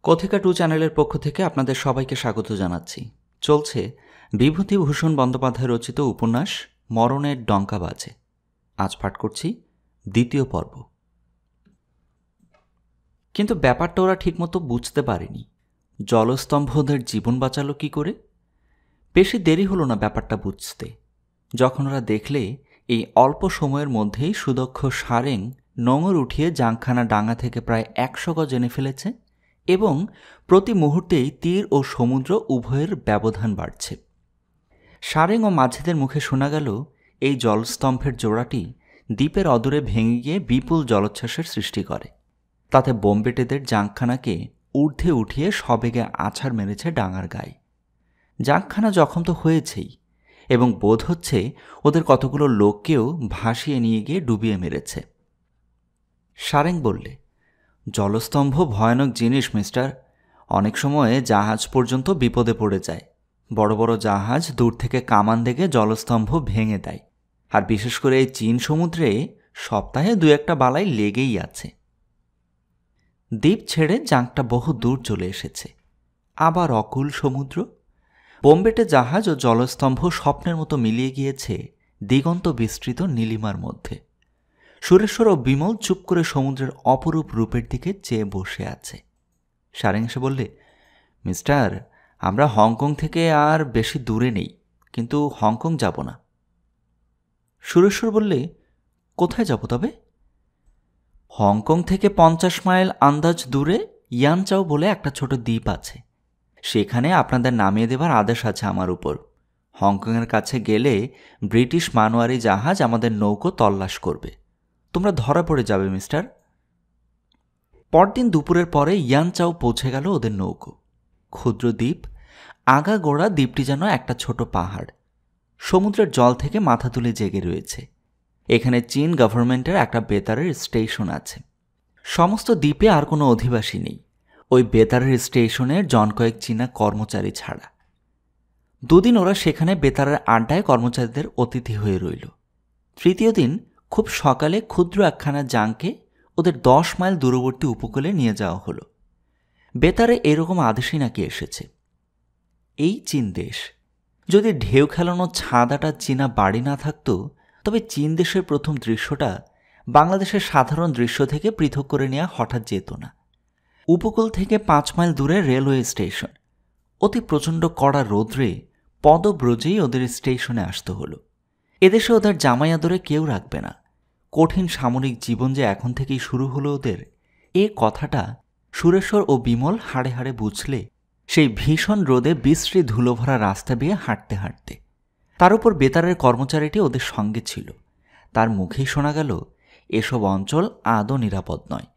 কথিকা 2 চ্যানেলের পক্ষ থেকে আপনাদের সবাইকে স্বাগত জানাচ্ছি। চলছে বিভূতিভূষণ বন্দ্যোপাধ্যায় রচিত উপন্যাস মরণের ডঙ্কা বাজে। আজ পাঠ করছি দ্বিতীয় পর্ব। কিন্তু ব্যাপারটা ওরা ঠিকমতো বুঝতে পারেনি। জলস্তম্ভ ওদের জীবন বাঁচালো কি করে? বেশি দেরি হলো না ব্যাপারটা বুঝতে, যখন ওরা দেখলে এই অল্প সময়ের মধ্যেই সুদক্ষ সারেং নোঙর উঠিয়ে জাংখানা ডাঙা থেকে প্রায় 100 গজ এনে ফেলেছে এবং প্রতি মুহূর্তেই তীর ও সমুদ্র উভয়ের ব্যবধান বাড়ছে। সারেং ও মাঝিদের মুখে শোনা গেল এই জলস্তম্ভের জোড়াটি দ্বীপের অদূরে ভেঙে গিয়ে বিপুল জলোচ্ছ্বাসের সৃষ্টি করে। তাতে বোমবেটেদের জাংখানাকে ঊর্ধ্বে উঠিয়ে সবেগে আছাড় মেরেছে ডাঙার গায়ে। জাংখানা জখম তো হয়েছেই, এবং বোধ হচ্ছে ওদের কতগুলো লোককেও ভাসিয়ে নিয়ে গিয়ে ডুবিয়ে মেরেছে। সারেং বললে, জলস্তম্ভ ভয়ানক জিনিস মিস্টার। অনেক সময়ে জাহাজ পর্যন্ত বিপদে পড়ে যায়। বড় বড় জাহাজ দূর থেকে কামান দেখে জলস্তম্ভ ভেঙে দেয়, আর বিশেষ করে এই চীন সমুদ্রে সপ্তাহে 2-1টা বালাই লেগেই আছে। দ্বীপ ছেড়ে জাংটা বহু দূর চলে এসেছে। আবার অকুল সমুদ্র, বোমবেটে জাহাজ ও জলস্তম্ভ স্বপ্নের মতো মিলিয়ে গিয়েছে দিগন্ত বিস্তৃত নীলিমার মধ্যে। সুরেশ্বর ও বিমল চুপ করে সমুদ্রের অপরূপ রূপের দিকে চেয়ে বসে আছে। সারেং এসে বললে, মিস্টার, আমরা হংকং থেকে আর বেশি দূরে নেই, কিন্তু হংকং যাব না। সুরেশ্বর বললে, কোথায় যাব তবে? হংকং থেকে 50 মাইল আন্দাজ দূরে ইয়ানচাও বলে একটা ছোট দ্বীপ আছে। সেখানে আপনাদের নামিয়ে দেবার আদেশ আছে আমার উপর। হংকংয়ের কাছে গেলে ব্রিটিশ মানওয়ারি জাহাজ আমাদের নৌকো তল্লাশ করবে। তোমরা ধরা পড়ে যাবে মিস্টার। পরদিন দুপুরের পরে ইয়ানচাও পৌঁছে গেল ওদের নৌকো। ক্ষুদ্র দ্বীপ, আগাগোড়া দ্বীপটি যেন একটা ছোট পাহাড়। সমুদ্রের জল থেকে মাথা তুলে জেগে রয়েছে। এখানে চীন গভর্নমেন্টের একটা বেতারের স্টেশন আছে। সমস্ত দ্বীপে আর কোনো অধিবাসী নেই, ওই বেতারের স্টেশনের জনকয়েক চীনা কর্মচারী ছাড়া। দুদিন ওরা সেখানে বেতারের আড্ডায় কর্মচারীদের অতিথি হয়ে রইল। তৃতীয় দিন খুব সকালে ক্ষুদ্র একখানা জাংকে ওদের 10 মাইল দূরবর্তী উপকূলে নিয়ে যাওয়া হলো। বেতারে এরকম আদেশই নাকি এসেছে। এই চীন দেশ, যদি ঢেউ খেলানো ছাদাটা চীনা বাড়ি না থাকত, তবে চীন দেশের প্রথম দৃশ্যটা বাংলাদেশের সাধারণ দৃশ্য থেকে পৃথক করে নেওয়া হঠাৎ যেত না। উপকূল থেকে 5 মাইল দূরে রেলওয়ে স্টেশন। অতি প্রচণ্ড কড়া রৌদ্রে পদব্রজেই ওদের স্টেশনে আসতে হলো। এদেশে ওদের জামাই আদরে কেউ রাখবে না। কঠিন সামরিক জীবন যে এখন থেকেই শুরু হলো ওদের, এ কথাটা সুরেশ্বর ও বিমল হাড়ে হাড়ে বুঝলে সেই ভীষণ রোদে বিশ্রী ধুলোভরা রাস্তা বেয়ে হাঁটতে হাঁটতে। তার উপর বেতারের কর্মচারীটি ওদের সঙ্গে ছিল। তার মুখেই শোনা গেল এসব অঞ্চল আদৌ নিরাপদ নয়।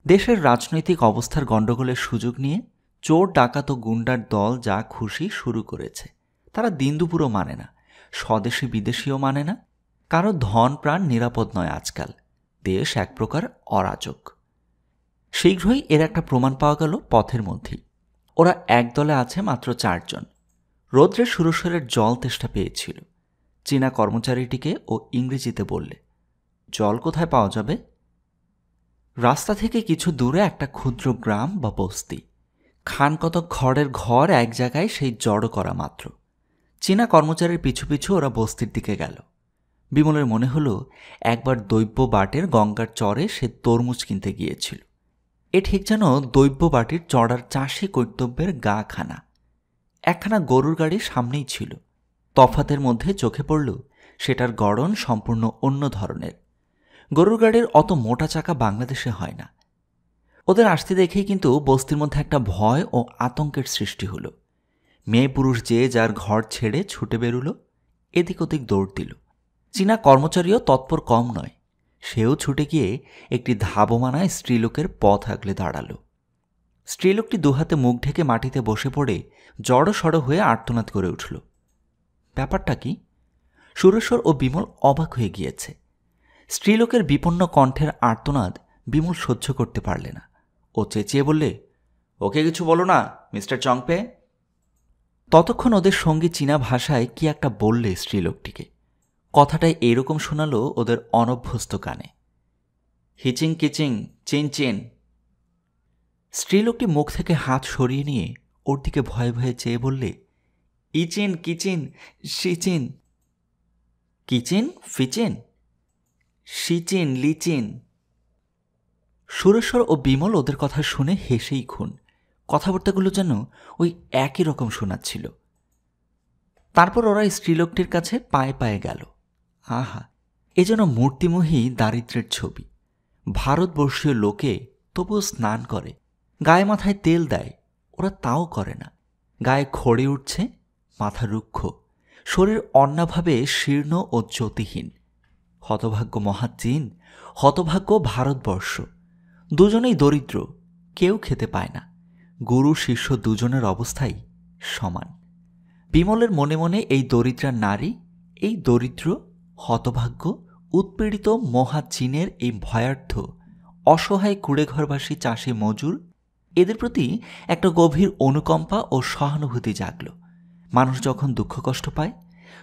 দেশের রাজনৈতিক অবস্থার গণ্ডগোলের সুযোগ নিয়ে চোর ডাকাত ও গুন্ডার দল যা খুশি শুরু করেছে। তারা দিন দুপুরও মানে না, স্বদেশী বিদেশিও মানে না। কারো ধন প্রাণ নিরাপদ নয় আজকাল। দেশ এক প্রকার অরাজক। শীঘ্রই এর একটা প্রমাণ পাওয়া গেল পথের মধ্যেই। ওরা একদলে আছে মাত্র 4 জন। রৌদ্রের সুরেশ্বরের জল তেষ্টা পেয়েছিল। চীনা কর্মচারীটিকে ও ইংরেজিতে বললে, জল কোথায় পাওয়া যাবে? রাস্তা থেকে কিছু দূরে একটা ক্ষুদ্র গ্রাম বা বস্তি। খান কতক খড়ের ঘর এক জায়গায় সেই জড়ো করা মাত্র। চীনা কর্মচারীর পিছু পিছু ওরা বস্তির দিকে গেল। বিমলের মনে হলো একবার দৈব্য বাটের গঙ্গার চরে সে তরমুজ কিনতে গিয়েছিল। এ ঠিক যেন দৈব্য বাটির চড়ার চাষি কর্তব্যের গা খানা। একখানা গরুর গাড়ি সামনেই ছিল। তফাতের মধ্যে চোখে পড়ল সেটার গড়ন সম্পূর্ণ অন্য ধরনের। গরুর গাড়ির অত মোটা চাকা বাংলাদেশে হয় না। ওদের আসতে দেখেই কিন্তু বস্তির মধ্যে একটা ভয় ও আতঙ্কের সৃষ্টি হলো। মেয়ে পুরুষ যে যার ঘর ছেড়ে ছুটে বেরুল, এদিক ওদিক দৌড় দিল। চীনা কর্মচারীও তৎপর কম নয়। সেও ছুটে গিয়ে একটি ধাবমানায় স্ত্রীলোকের পথ আগলে দাঁড়াল। স্ত্রীলোকটি দুহাতে মুখ ঢেকে মাটিতে বসে পড়ে জড়সড় হয়ে আর্তনাদ করে উঠল। ব্যাপারটা কি? সুরেশ্বর ও বিমল অবাক হয়ে গিয়েছে। স্ত্রীলোকের বিপন্ন কণ্ঠের আর্তনাদ বিমল সহ্য করতে পারলে না। ও চেঁচিয়ে বললে, ওকে কিছু বলো না মিস্টার চংপে। ততক্ষণ ওদের সঙ্গী চীনা ভাষায় কি একটা বললে স্ত্রীলোকটিকে। কথাটাই এরকম শোনালো ওদের অনভ্যস্ত কানে, হিচিং কিচিং চিন চিন। স্ত্রীলোকটি মুখ থেকে হাত সরিয়ে নিয়ে ওর দিকে ভয়ে ভয়ে চেয়ে বললে, ইচিন কিচিন সিচিন। কিচিন ফিচিন? সিচিন লিচিন। সুরেশ্বর ও বিমল ওদের কথা শুনে হেসেই খুন। কথাবার্তাগুলো যেন ওই একই রকম শোনাচ্ছিল। তারপর ওরা স্ত্রীলোকটির কাছে পায়ে পায়ে গেল। আহা, এ যেন মূর্তিমোহী দারিদ্র্যের ছবি। ভারতবর্ষীয় লোকে তবুও স্নান করে, গায়ে মাথায় তেল দেয়, ওরা তাও করে না। গায়ে খড়ে উঠছে, মাথা রুক্ষ, শরীর অন্নাভাবে শীর্ণ ও জ্যোতিহীন। হতভাগ্য মহাচীন, হতভাগ্য ভারতবর্ষ। দুজনেই দরিদ্র, কেউ খেতে পায় না। গুরু শিষ্য দুজনের অবস্থাই সমান। বিমলের মনে মনে এই দরিদ্রা নারী, এই দরিদ্র হতভাগ্য উৎপীড়িত মহাচীনের এই ভয়ার্থ অসহায় কুড়েঘরবাসী চাষি মজুর, এদের প্রতি একটা গভীর অনুকম্পা ও সহানুভূতি জাগল। মানুষ যখন দুঃখ কষ্ট পায়,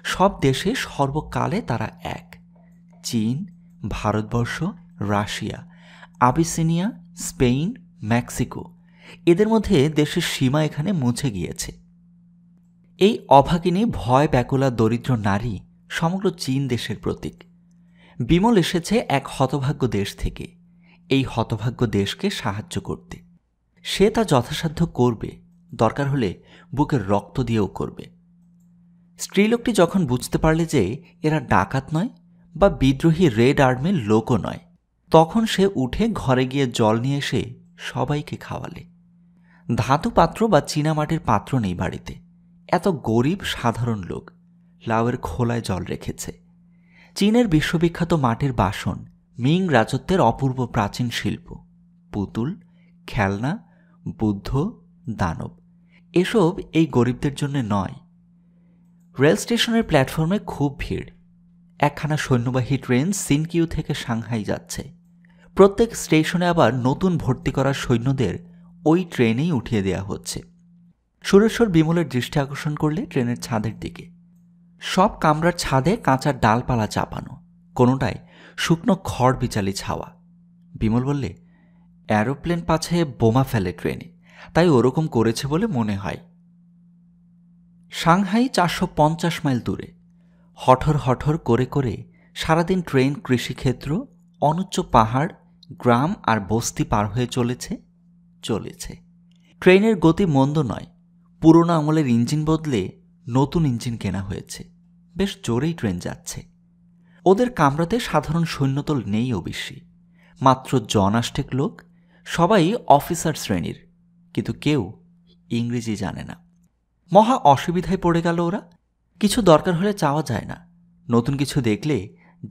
সব দেশে সর্বকালে তারা এক। চীন, Bharatvarsha, Russia, Abyssinia, Spain, Mexico, এদের মধ্যে দেশের সীমা এখানে মুছে গিয়েছে। এই অভাগিনী ভয় ব্যাকুলা দরিদ্র নারী সমগ্র চীন দেশের প্রতীক। বিমল এসেছে এক হতভাগ্য দেশ থেকে, এই হতভাগ্য দেশকে সাহায্য করতে। সে তা যথাসাধ্য করবে, দরকার হলে বুকের রক্ত দিয়েও করবে। স্ত্রীলোকটি যখন বুঝতে পারলে যে এরা ডাকাত নয় বা বিদ্রোহী রেড আর্মির লোকও নয়, তখন সে উঠে ঘরে গিয়ে জল নিয়ে এসে সবাইকে খাওয়ালে। ধাতু পাত্র বা চীনামাটির পাত্র নেই বাড়িতে। এত গরিব সাধারণ লোক লাউয়ের খোলায় জল রেখেছে। চীনের বিশ্ববিখ্যাত মাটির বাসন, মিং রাজত্বের অপূর্ব প্রাচীন শিল্প, পুতুল, খেলনা, বুদ্ধ, দানব, এসব এই গরিবদের জন্য নয়। রেল স্টেশনের প্ল্যাটফর্মে খুব ভিড়। একখানা সৈন্যবাহী ট্রেন সিনকিউ থেকে সাংহাই যাচ্ছে। প্রত্যেক স্টেশনে আবার নতুন ভর্তি করা সৈন্যদের ওই ট্রেনেই উঠিয়ে দেওয়া হচ্ছে। সুরেশ্বর বিমলের দৃষ্টি আকর্ষণ করলে ট্রেনের ছাদের দিকে। সব কামরার ছাদে কাঁচা ডালপালা চাপানো, কোনোটায় শুকনো খড় বিচালি ছাওয়া। বিমল বললে, অ্যারোপ্লেন পাছে বোমা ফেলে ট্রেনে, তাই ওরকম করেছে বলে মনে হয়। সাংহাই 450 মাইল দূরে। হঠর হঠর করে করে সারাদিন ট্রেন কৃষিক্ষেত্র, অনুচ্চ পাহাড়, গ্রাম আর বস্তি পার হয়ে চলেছে। ট্রেনের গতি মন্দ নয়। পুরোনো আমলের ইঞ্জিন বদলে নতুন ইঞ্জিন কেনা হয়েছে। বেশ জোরেই ট্রেন যাচ্ছে। ওদের কামরাতে সাধারণ সৈন্যদল নেই অবশ্যই, মাত্র জনাষ্টেক লোক, সবাই অফিসার শ্রেণীর, কিন্তু কেউ ইংরেজি জানে না। মহা অসুবিধায় পড়ে গেল ওরা। কিছু দরকার হলে চাওয়া যায় না, নতুন কিছু দেখলে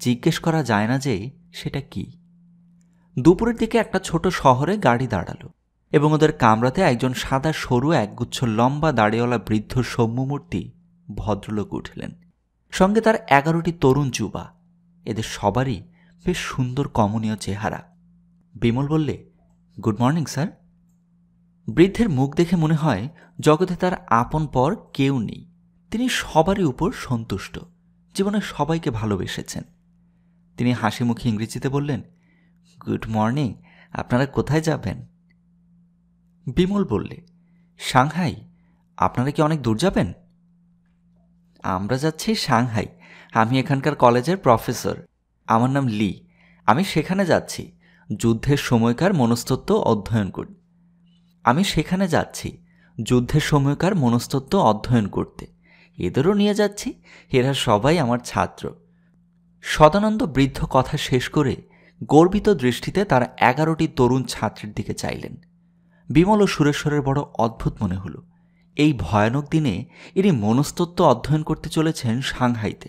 জিজ্ঞেস করা যায় না যে সেটা কি। দুপুরের দিকে একটা ছোট শহরে গাড়ি দাঁড়ালো এবং ওদের কামরাতে একজন সাদা সরু একগুচ্ছ লম্বা দাড়িওয়ালা বৃদ্ধ সৌম্যমূর্তি ভদ্রলোক উঠলেন। সঙ্গে তার 11টি তরুণ যুবা। এদের সবারই বেশ সুন্দর কমনীয় চেহারা। বিমল বললে, গুড মর্নিং স্যার। বৃদ্ধের মুখ দেখে মনে হয় জগতে তার আপন পর কেউ নেই। তিনি সবারই উপর সন্তুষ্ট, জীবনে সবাইকে ভালোবেসেছেন। তিনি হাসিমুখে ইংরেজিতে বললেন, গুড মর্নিং, আপনারা কোথায় যাবেন? বিমল বললে, সাংহাই। আপনারা কি অনেক দূর যাবেন? আমরা যাচ্ছি সাংহাই। আমি এখানকার কলেজের প্রফেসর। আমার নাম লি। আমি সেখানে যাচ্ছি যুদ্ধের সময়কার মনস্তত্ত্ব অধ্যয়ন করতে। এদেরও নিয়ে যাচ্ছি, এরা সবাই আমার ছাত্র। সদানন্দ বৃদ্ধ কথা শেষ করে গর্বিত দৃষ্টিতে তার 11টি তরুণ ছাত্রের দিকে চাইলেন। বিমল ও সুরেশ্বরের বড় অদ্ভুত মনে হল। এই ভয়ানক দিনে ইনি মনস্তত্ত্ব অধ্যয়ন করতে চলেছেন সাংহাইতে,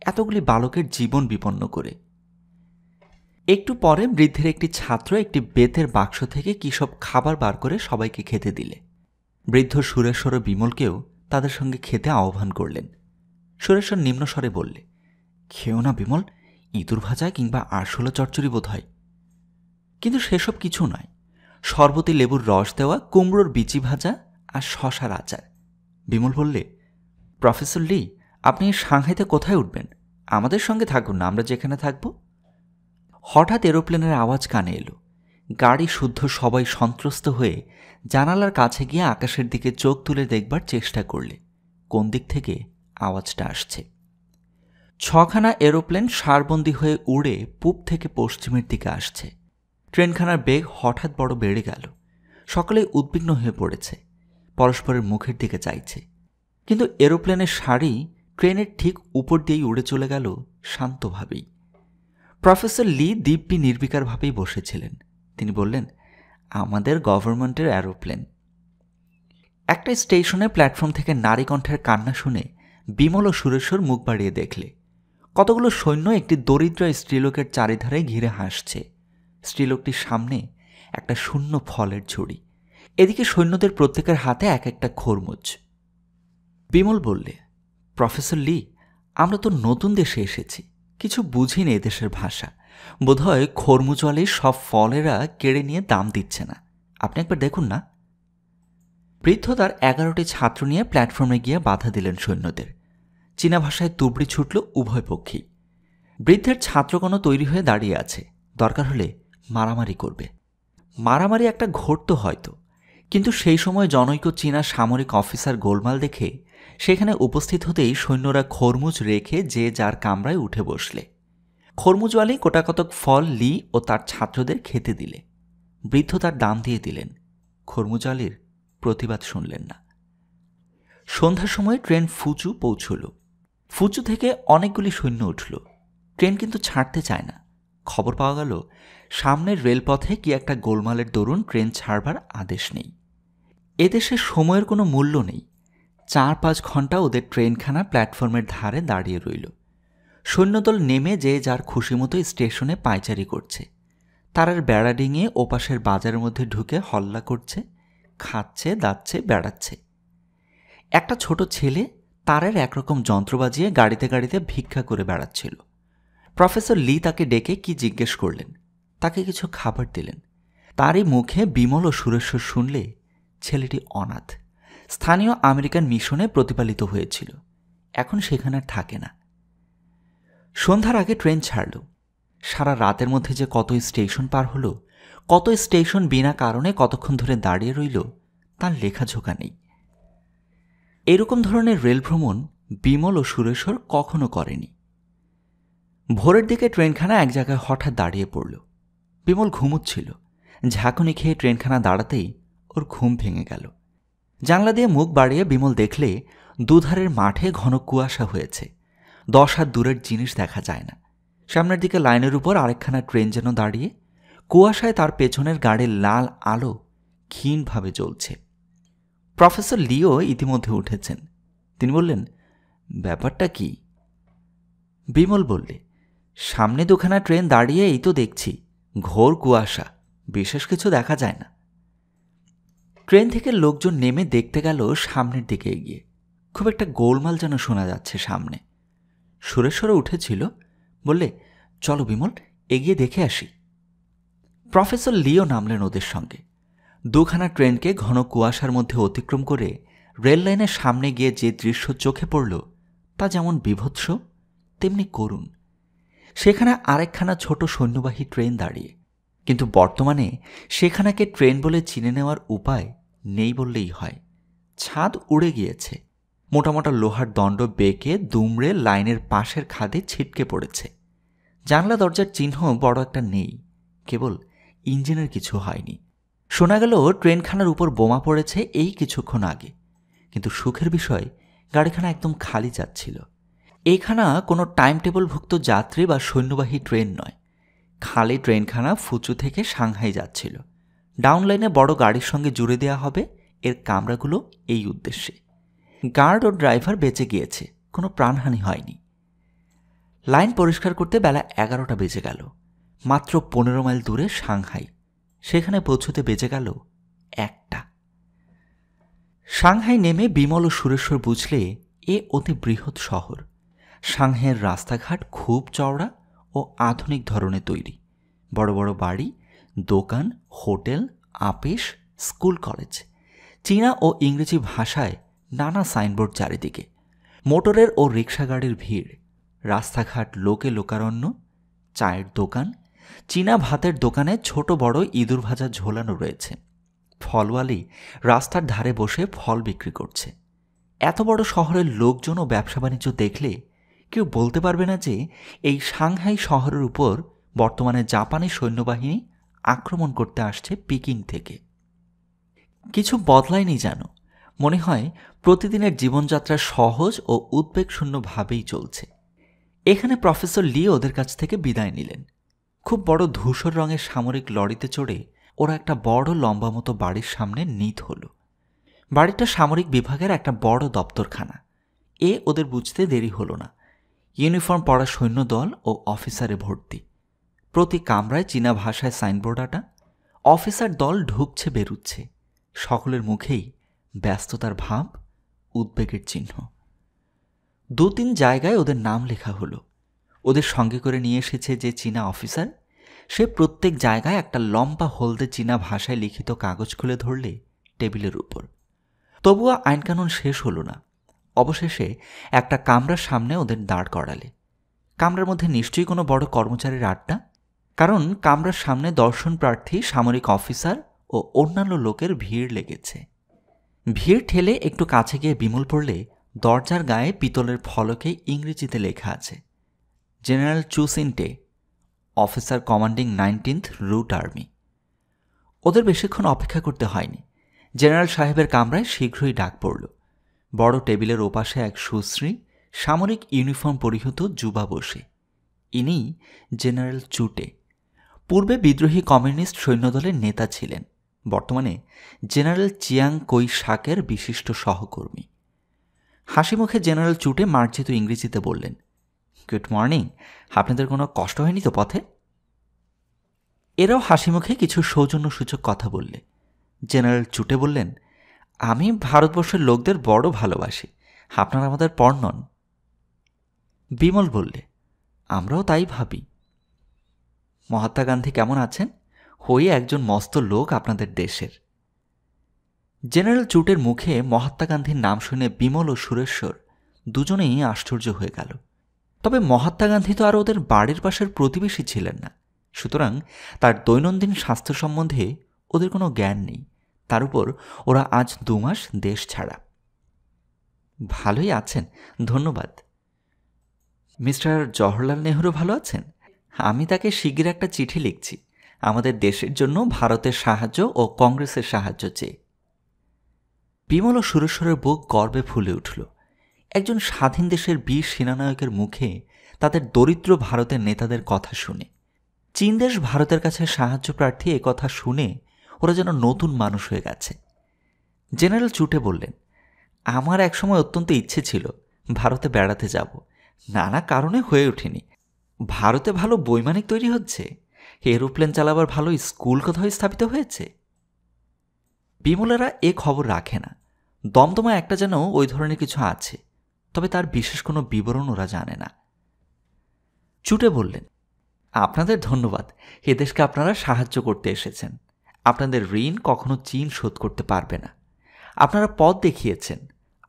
এতগুলি বালকের জীবন বিপন্ন করে। একটু পরে বৃদ্ধের একটি ছাত্র একটি বেতের বাক্স থেকে কী সব খাবার বার করে সবাইকে খেতে দিলে। বৃদ্ধ সুরেশ্বর ও বিমলকেও তাদের সঙ্গে খেতে আহ্বান করলেন। সুরেশ্বর নিম্নস্বরে বললে, খেও না বিমল, ইঁদুর ভাজা কিংবা আরশোলা চচ্চড়ি বোধ হয়। কিন্তু সেসব কিছু নয়, শরবতী লেবুর রস দেওয়া কুমড়োর বিচি ভাজা আর শশার আচার। বিমল বললে, প্রফেসর লি, আপনি সাংহাইতে কোথায় উঠবেন? আমাদের সঙ্গে থাকুন না, আমরা যেখানে থাকব। হঠাৎ এরোপ্লেনের আওয়াজ কানে এলো। গাড়ি শুদ্ধ সবাই সন্ত্রস্ত হয়ে জানালার কাছে গিয়ে আকাশের দিকে চোখ তুলে দেখবার চেষ্টা করলে কোন দিক থেকে আওয়াজটা আসছে। 6খানা এরোপ্লেন সারবন্দি হয়ে উড়ে পূব থেকে পশ্চিমের দিকে আসছে। ট্রেনখানার বেগ হঠাৎ বড় বেড়ে গেল। সকলেই উদ্বিগ্ন হয়ে পড়েছে, পরস্পরের মুখের দিকে চাইছে। কিন্তু এরোপ্লেনের সারি ট্রেনের ঠিক উপর দিয়েই উড়ে চলে গেল শান্তভাবেই। প্রফেসর লি দিব্যি নির্বিকারভাবেই বসেছিলেন। তিনি বললেন, আমাদের গভর্নমেন্টের এরোপ্লেন। একটা স্টেশনে প্ল্যাটফর্ম থেকে নারী কণ্ঠের কান্না শুনে বিমল ও সুরেশ্বর মুখ বাড়িয়ে দেখলে কতগুলো সৈন্য একটি দরিদ্র স্ত্রীলোকের চারিধারে ঘিরে হাসছে। স্ত্রীলোকটির সামনে একটা শূন্য ফলের ঝুড়ি, এদিকে সৈন্যদের প্রত্যেকের হাতে এক একটা খরমুজ। বিমল বললে, প্রফেসর লি, আমরা তো নতুন দেশে এসেছি, কিছু বুঝি না এদেশের ভাষা। বোধহয় খরমুজওয়ালি সব ফলেরা কেড়ে নিয়ে দাম দিচ্ছে না। আপনি একবার দেখুন না। বৃদ্ধ তার 11টি ছাত্র নিয়ে প্ল্যাটফর্মে গিয়ে বাধা দিলেন সৈন্যদের। চীনা ভাষায় তুবড়ি ছুটল উভয় পক্ষেই। বৃদ্ধের ছাত্রগণ তৈরি হয়ে দাঁড়িয়ে আছে, দরকার হলে মারামারি করবে। মারামারি একটা ঘটত হয়তো, কিন্তু সেই সময় জনৈক চীনা সামরিক অফিসার গোলমাল দেখে সেখানে উপস্থিত হতেই সৈন্যরা খরমুজ রেখে যে যার কামরায় উঠে বসলে। খরমুজওয়ালি গোটাকতক ফল লি ও তার ছাত্রদের খেতে দিলে। বৃদ্ধ তার দাম দিয়ে দিলেন। খরমুজওয়ালির প্রতিবাদ শুনলেন না। সন্ধ্যার সময় ট্রেন ফুচু পৌঁছল। ফুচু থেকে অনেকগুলি সৈন্য উঠল। ট্রেন কিন্তু ছাড়তে চায় না। খবর পাওয়া গেল সামনের রেলপথে কি একটা গোলমালের দরুন ট্রেন ছাড়বার আদেশ নেই। এদেশে সময়ের কোনো মূল্য নেই। 4-5 ঘন্টা ওদের ট্রেনখানা প্ল্যাটফর্মের ধারে দাঁড়িয়ে রইল। সৈন্যদল নেমে যে যার খুশি মতো স্টেশনে পায়চারি করছে। তারার বেড়া ডিঙিয়ে ওপাশের বাজারের মধ্যে ঢুকে হল্লা করছে, খাচ্ছে, দাচ্ছে, বেড়াচ্ছে। একটা ছোট ছেলে তারের একরকম যন্ত্র বাজিয়ে গাড়িতে গাড়িতে ভিক্ষা করে বেড়াচ্ছিল। প্রফেসর লি তাকে ডেকে কি জিজ্ঞেস করলেন, তাকে কিছু খাবার দিলেন। তারই মুখে বিমল ও সুরেশ্বর শুনলে ছেলেটি অনাথ, স্থানীয় আমেরিকান মিশনে প্রতিপালিত হয়েছিল, এখন সেখানে আর থাকে না। সন্ধ্যার আগে ট্রেন ছাড়ল। সারা রাতের মধ্যে যে কত স্টেশন পার হলো, কত স্টেশন বিনা কারণে কতক্ষণ ধরে দাঁড়িয়ে রইল, তার লেখাঝোকা নেই। এরকম ধরনের রেল ভ্রমণ বিমল ও সুরেশ্বর কখনো করেনি। ভোরের দিকে ট্রেনখানা এক জায়গায় হঠাৎ দাঁড়িয়ে পড়ল। বিমল ঘুমুচ্ছিল। ঝাঁকুনি খেয়ে ট্রেনখানা দাঁড়াতেই ওর ঘুম ভেঙে গেল। জানলা দিয়ে মুখ বাড়িয়ে বিমল দেখলে দুধারের মাঠে ঘন কুয়াশা হয়েছে। 10 হাত দূরের জিনিস দেখা যায় না। সামনের দিকে লাইনের উপর আরেকখানা ট্রেন যেন দাঁড়িয়ে, কুয়াশায় তার পেছনের গাড়ির লাল আলো ক্ষীণভাবে জ্বলছে। প্রফেসর লিও ইতিমধ্যে উঠেছেন। তিনি বললেন, ব্যাপারটা কি? বিমল বললে, সামনে 2খানা ট্রেন দাঁড়িয়ে এই তো দেখছি, ঘোর কুয়াশা, বিশেষ কিছু দেখা যায় না। ট্রেন থেকে লোকজন নেমে দেখতে গেল সামনের দিকে এগিয়ে। খুব একটা গোলমাল যেন শোনা যাচ্ছে সামনে। সুরেশ্বরও উঠেছিল, বললে, চলো বিমল, এগিয়ে দেখে আসি। প্রফেসর লিও নামলেন ওদের সঙ্গে। 2খানা ট্রেনকে ঘন কুয়াশার মধ্যে অতিক্রম করে রেল লাইনের সামনে গিয়ে যে দৃশ্য চোখে পড়ল তা যেমন বিভৎস তেমনি করুণ। সেখানে আরেকখানা ছোট সৈন্যবাহী ট্রেন দাঁড়িয়ে, কিন্তু বর্তমানে সেখানাকে ট্রেন বলে চিনে নেওয়ার উপায় নেই বললেই হয়। ছাদ উড়ে গিয়েছে। মোটা মোটা লোহার দণ্ড বেঁকে দুমড়ে লাইনের পাশের খাদে ছিটকে পড়েছে। জানলা দরজার চিহ্ন বড় একটা নেই, কেবল ইঞ্জিনের কিছু হয়নি। শোনা গেল ট্রেনখানার উপর বোমা পড়েছে এই কিছুক্ষণ আগে, কিন্তু সুখের বিষয় গাড়িখানা একদম খালি যাচ্ছিল। এইখানা কোনো টাইম টেবলভুক্ত যাত্রী বা সৈন্যবাহী ট্রেন নয়। খালি ট্রেনখানা ফুচু থেকে সাংহাই যাচ্ছিল। ডাউন লাইনে বড় গাড়ির সঙ্গে জুড়ে দেওয়া হবে এর কামরাগুলো এই উদ্দেশ্যে। গার্ড ও ড্রাইভার বেঁচে গিয়েছে, কোনো প্রাণহানি হয়নি। লাইন পরিষ্কার করতে বেলা 11টা বেজে গেল। মাত্র 15 মাইল দূরে সাংহাই, সেখানে পৌঁছতে বেজে গেল 1টা। সাংহাই নেমে বিমল ও সুরেশ্বর বুঝলে এ অতি বৃহৎ শহর। সাংহাইয়ের রাস্তাঘাট খুব চওড়া ও আধুনিক ধরনের তৈরি। বড় বড় বাড়ি, দোকান, হোটেল, আপিস, স্কুল, কলেজ। চীনা ও ইংরেজি ভাষায় নানা সাইনবোর্ড চারিদিকে। মোটরের ও রিক্সা গাড়ির ভিড়। রাস্তাঘাট লোকে লোকারণ্য। চায়ের দোকান, চীনা ভাতের দোকানে ছোট বড় ইঁদুর ভাজা ঝোলানো রয়েছে। ফলওয়ালি রাস্তার ধারে বসে ফল বিক্রি করছে। এত বড় শহরের লোকজন ও ব্যবসা বাণিজ্য দেখলে কেউ বলতে পারবে না যে এই সাংহাই শহরের উপর বর্তমানে জাপানি সৈন্যবাহিনী আক্রমণ করতে আসছে পিকিং থেকে। কিছু বদলায়নি যেন। মনে হয় প্রতিদিনের জীবনযাত্রা সহজ ও উদ্বেগশূন্যভাবেই চলছে। এখানে প্রফেসর লি ওদের কাছ থেকে বিদায় নিলেন। খুব বড় ধূসর রঙের সামরিক লরিতে চড়ে ওরা একটা বড় লম্বা মতো বাড়ির সামনে নিত হল। বাড়িটা সামরিক বিভাগের একটা বড় দপ্তরখানা। ওদের বুঝতে দেরি হলো না। ইউনিফর্ম পরা সৈন্যদল ও অফিসারে ভর্তি। প্রতি কামরায় চীনা ভাষায় সাইনবোর্ড আটা। অফিসার দল ঢুকছে বেরুচ্ছে। সকলের মুখেই ব্যস্ততার ভাব, উদ্বেগের চিহ্ন। 2-3 জায়গায় ওদের নাম লেখা হলো। ওদের সঙ্গে করে নিয়ে এসেছে যে চীনা অফিসার, সে প্রত্যেক জায়গায় একটা লম্বা হলদে চীনা ভাষায় লিখিত কাগজ খুলে ধরলে টেবিলের উপর। তবুও আইনকানুন শেষ হলো না। অবশেষে একটা কামরার সামনে ওদের দাঁড় করালে। কামরার মধ্যে নিশ্চয়ই কোনো বড় কর্মচারীর আড্ডা, কারণ কামরার সামনে দর্শন প্রার্থী সামরিক অফিসার ও অন্যান্য লোকের ভিড় লেগেছে। ভিড় ঠেলে একটু কাছে গিয়ে বিমল পড়লে দরজার গায়ে পিতলের ফলকে ইংরেজিতে লেখা আছে, জেনারেল চুসিনটে, officer commanding 19th route army. ওদের বেশিক্ষণ অপেক্ষা করতে হয়নি। জেনারেল সাহেবের কামরায় শীঘ্রই ডাক পড়ল। বড় টেবিলের ওপাশে এক সুশ্রী সামরিক ইউনিফর্ম পরিহিত যুবা বসে। ইনি জেনারেল চুটে। পূর্বে বিদ্রোহী কমিউনিস্ট সৈন্যদলের নেতা ছিলেন। বর্তমানে জেনারেল চিয়াং কোই শাকের বিশিষ্ট সহকর্মী। হাসি মুখে জেনারেল চুটে মার্জিত ইংরেজিতে বললেন, গুড মর্নিং, আপনাদের কোনো কষ্ট হয়নি তো পথে? এরাও হাসি মুখে কিছু সৌজন্যসূচক কথা বললে। জেনারেল চুটে বললেন, আমি ভারতবর্ষের লোকদের বড় ভালোবাসি, আপনারা আমাদের পর নন। বিমল বললে, আমরাও তাই ভাবি। মহাত্মা গান্ধী কেমন আছেন? হই একজন মস্ত লোক আপনাদের দেশের। জেনারেল চুটের মুখে মহাত্মা গান্ধীর নাম শুনে বিমল ও সুরেশ্বর দুজনেই আশ্চর্য হয়ে গেল। তবে মহাত্মা গান্ধী তো আর ওদের বাড়ির পাশের প্রতিবেশী ছিলেন না, সুতরাং তার দৈনন্দিন স্বাস্থ্য সম্বন্ধে ওদের কোনো জ্ঞান নেই। তার উপর ওরা আজ 2 মাস দেশ ছাড়া। ভালোই আছেন, ধন্যবাদ। মিস্টার জওহরলাল নেহরু ভালো আছেন? আমি তাকে শিগগির একটা চিঠি লিখছি, আমাদের দেশের জন্য ভারতের সাহায্য ও কংগ্রেসের সাহায্য চেয়ে। বিমল ও সুরেশ্বরের বুক গর্বে ফুলে উঠল। একজন স্বাধীন দেশের বীর সেনানায়কের মুখে তাদের দরিদ্র ভারতের নেতাদের কথা শুনে, চীন দেশ ভারতের কাছে সাহায্য প্রার্থী এ কথা শুনে ওরা যেন নতুন মানুষ হয়ে গেছে। জেনারেল চুটে বললেন, আমার একসময় অত্যন্ত ইচ্ছে ছিল ভারতে বেড়াতে যাব, নানা কারণে হয়ে ওঠেনি। ভারতে ভালো বৈমানিক তৈরি হচ্ছে, এরোপ্লেন চালাবার ভালো স্কুল কোথাও স্থাপিত হয়েছে। বিমলেরা এ খবর রাখে না। দমদমা একটা যেন ওই ধরনের কিছু আছে, তবে তার বিশেষ কোনো বিবরণ ওরা জানে না। চুটে বললেন, আপনাদের ধন্যবাদ, এদেশকে আপনারা সাহায্য করতে এসেছেন। আপনাদের ঋণ কখনো চীন শোধ করতে পারবে না। আপনারা পথ দেখিয়েছেন।